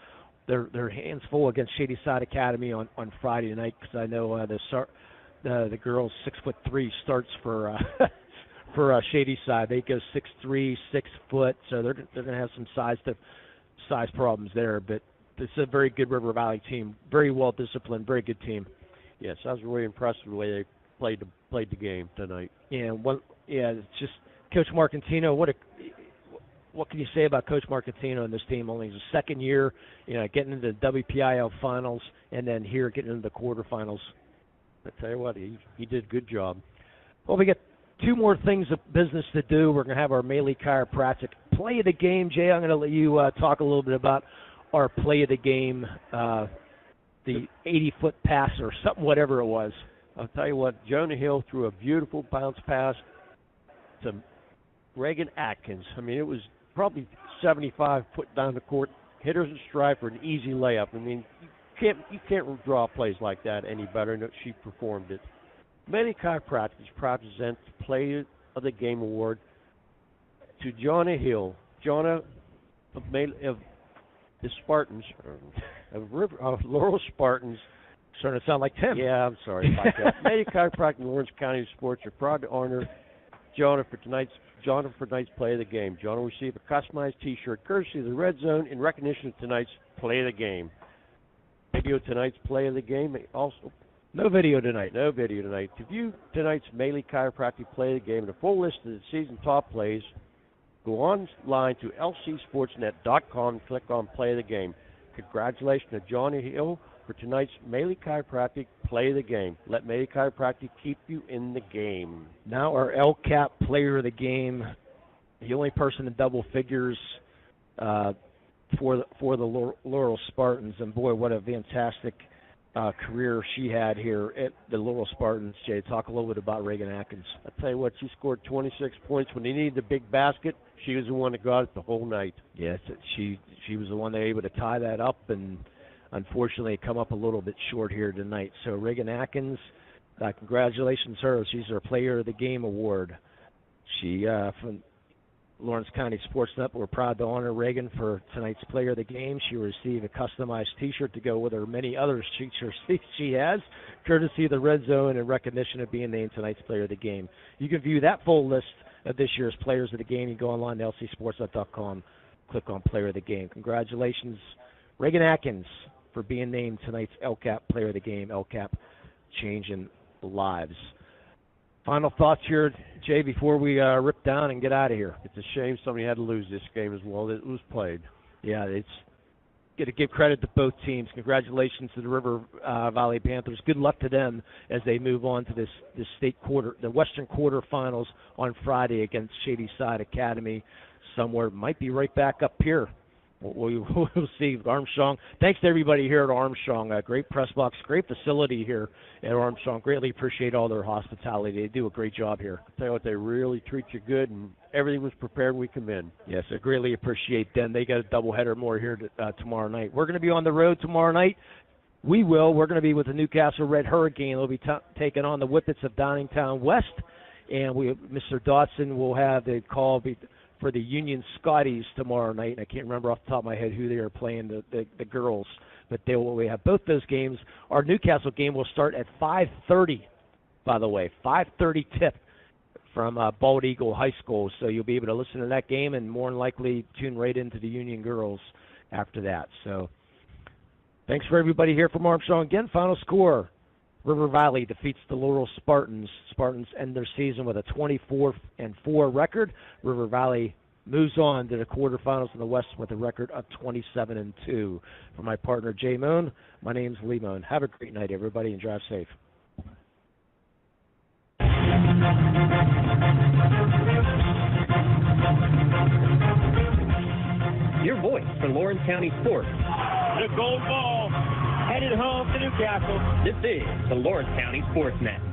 Their hands full against Shady Side Academy on Friday night, because I know the girls 6'3" starts for for Shady Side. They go 6'3", 6 foot, so they're going to have some size problems there. But it's a very good River Valley team, very well disciplined, very good team. Yes, I was really impressed with the way they played the game tonight. Yeah, it's just Coach Marcantino. What can you say about Coach Marcantino and this team? Only his second year, getting into the WPIAA finals, and then here getting into the quarterfinals. I tell you what, he did a good job. Well, we got 2 more things of business to do. We're going to have our Maley Chiropractic play of the game. Jay, I'm going to let you talk a little bit about our play of the game, the 80-foot pass or something, whatever it was. I'll tell you what, Jonah Hill threw a beautiful bounce pass to Reagan Atkins. I mean, it was probably 75 foot down the court, hit her in stride for an easy layup. I mean, you can't draw plays like that any better than she performed it. Maley Chiropractic is proud to present the Play of the Game Award to Jonah Hill. Jonah of the Spartans, of Laurel Spartans. Starting to sound like Tim. Yeah, I'm sorry about that. Maley Chiropractic and Lawrence County Sports are proud to honor Jonah for tonight's Play of the Game. Jonah will receive a customized T-shirt courtesy of the Red Zone in recognition of tonight's Play of the Game. Video tonight's Play of the Game also. No video tonight. No video tonight. To view tonight's Maley Chiropractic Play of the Game and a full list of the season top plays, go online to lcsportsnet.com and click on Play of the Game. Congratulations to Jonah Hill for tonight's Maley Chiropractic Play of the Game. Let Maley Chiropractic keep you in the game. Now our LCAP Player of the Game, the only person in double figures for the Laurel Spartans, and boy, what a fantastic career she had here at the Laurel Spartans. Jay, talk a little bit about Reagan Atkins. I'll tell you what, she scored 26 points. When they needed the big basket, she was the one that got it the whole night. Yes, she was the one that was able to tie that up, and unfortunately come up a little bit short here tonight. So Reagan Atkins, congratulations to her. She's our Player of the Game award. She, from Lawrence County SportsNet, we're proud to honor Reagan for tonight's Player of the Game. She will receive a customized T-shirt to go with her many other T-shirts she has, courtesy of the Red Zone in recognition of being named tonight's Player of the Game. You can view that full list of this year's Players of the Game. You go online to lcsportsnet.com, click on Player of the Game. Congratulations, Reagan Atkins, for being named tonight's LCAP Player of the Game. LCAP changing lives. Final thoughts here, Jay, before we rip down and get out of here. It's a shame somebody had to lose this game as well. It was played. Yeah, it's got to give credit to both teams. Congratulations to the River Valley Panthers. Good luck to them as they move on to this the Western quarterfinals on Friday against Shady Side Academy. Somewhere might be right back up here. We'll see. Armstrong. Thanks to everybody here at Armstrong. Great press box, great facility here at Armstrong. Greatly appreciate all their hospitality. They do a great job here. I'll tell you what, they really treat you good, and everything was prepared when we come in. Yes, I greatly appreciate them. They got a doubleheader more here tomorrow night. We're going to be on the road tomorrow night. We're going to be with the Newcastle Red Hurricane. They'll be taking on the Whippets of Downingtown West. And Mr. Dotson will have the call for the Union Scotties tomorrow night. And I can't remember off the top of my head who they are playing, the girls. But we have both those games. Our Newcastle game will start at 5:30, by the way, 5:30 tip from Bald Eagle High School. So you'll be able to listen to that game and more than likely tune right into the Union girls after that. So thanks for everybody here from Armstrong. Again, final score. River Valley defeats the Laurel Spartans. Spartans end their season with a 24-4 record. River Valley moves on to the quarterfinals in the West with a record of 27-2. For my partner, Jay Moon, my name's Lee Moon. Have a great night, everybody, and drive safe. Your voice for Lawrence County Sports. The gold ball headed home to Newcastle. This is the Lawrence County SportsNet.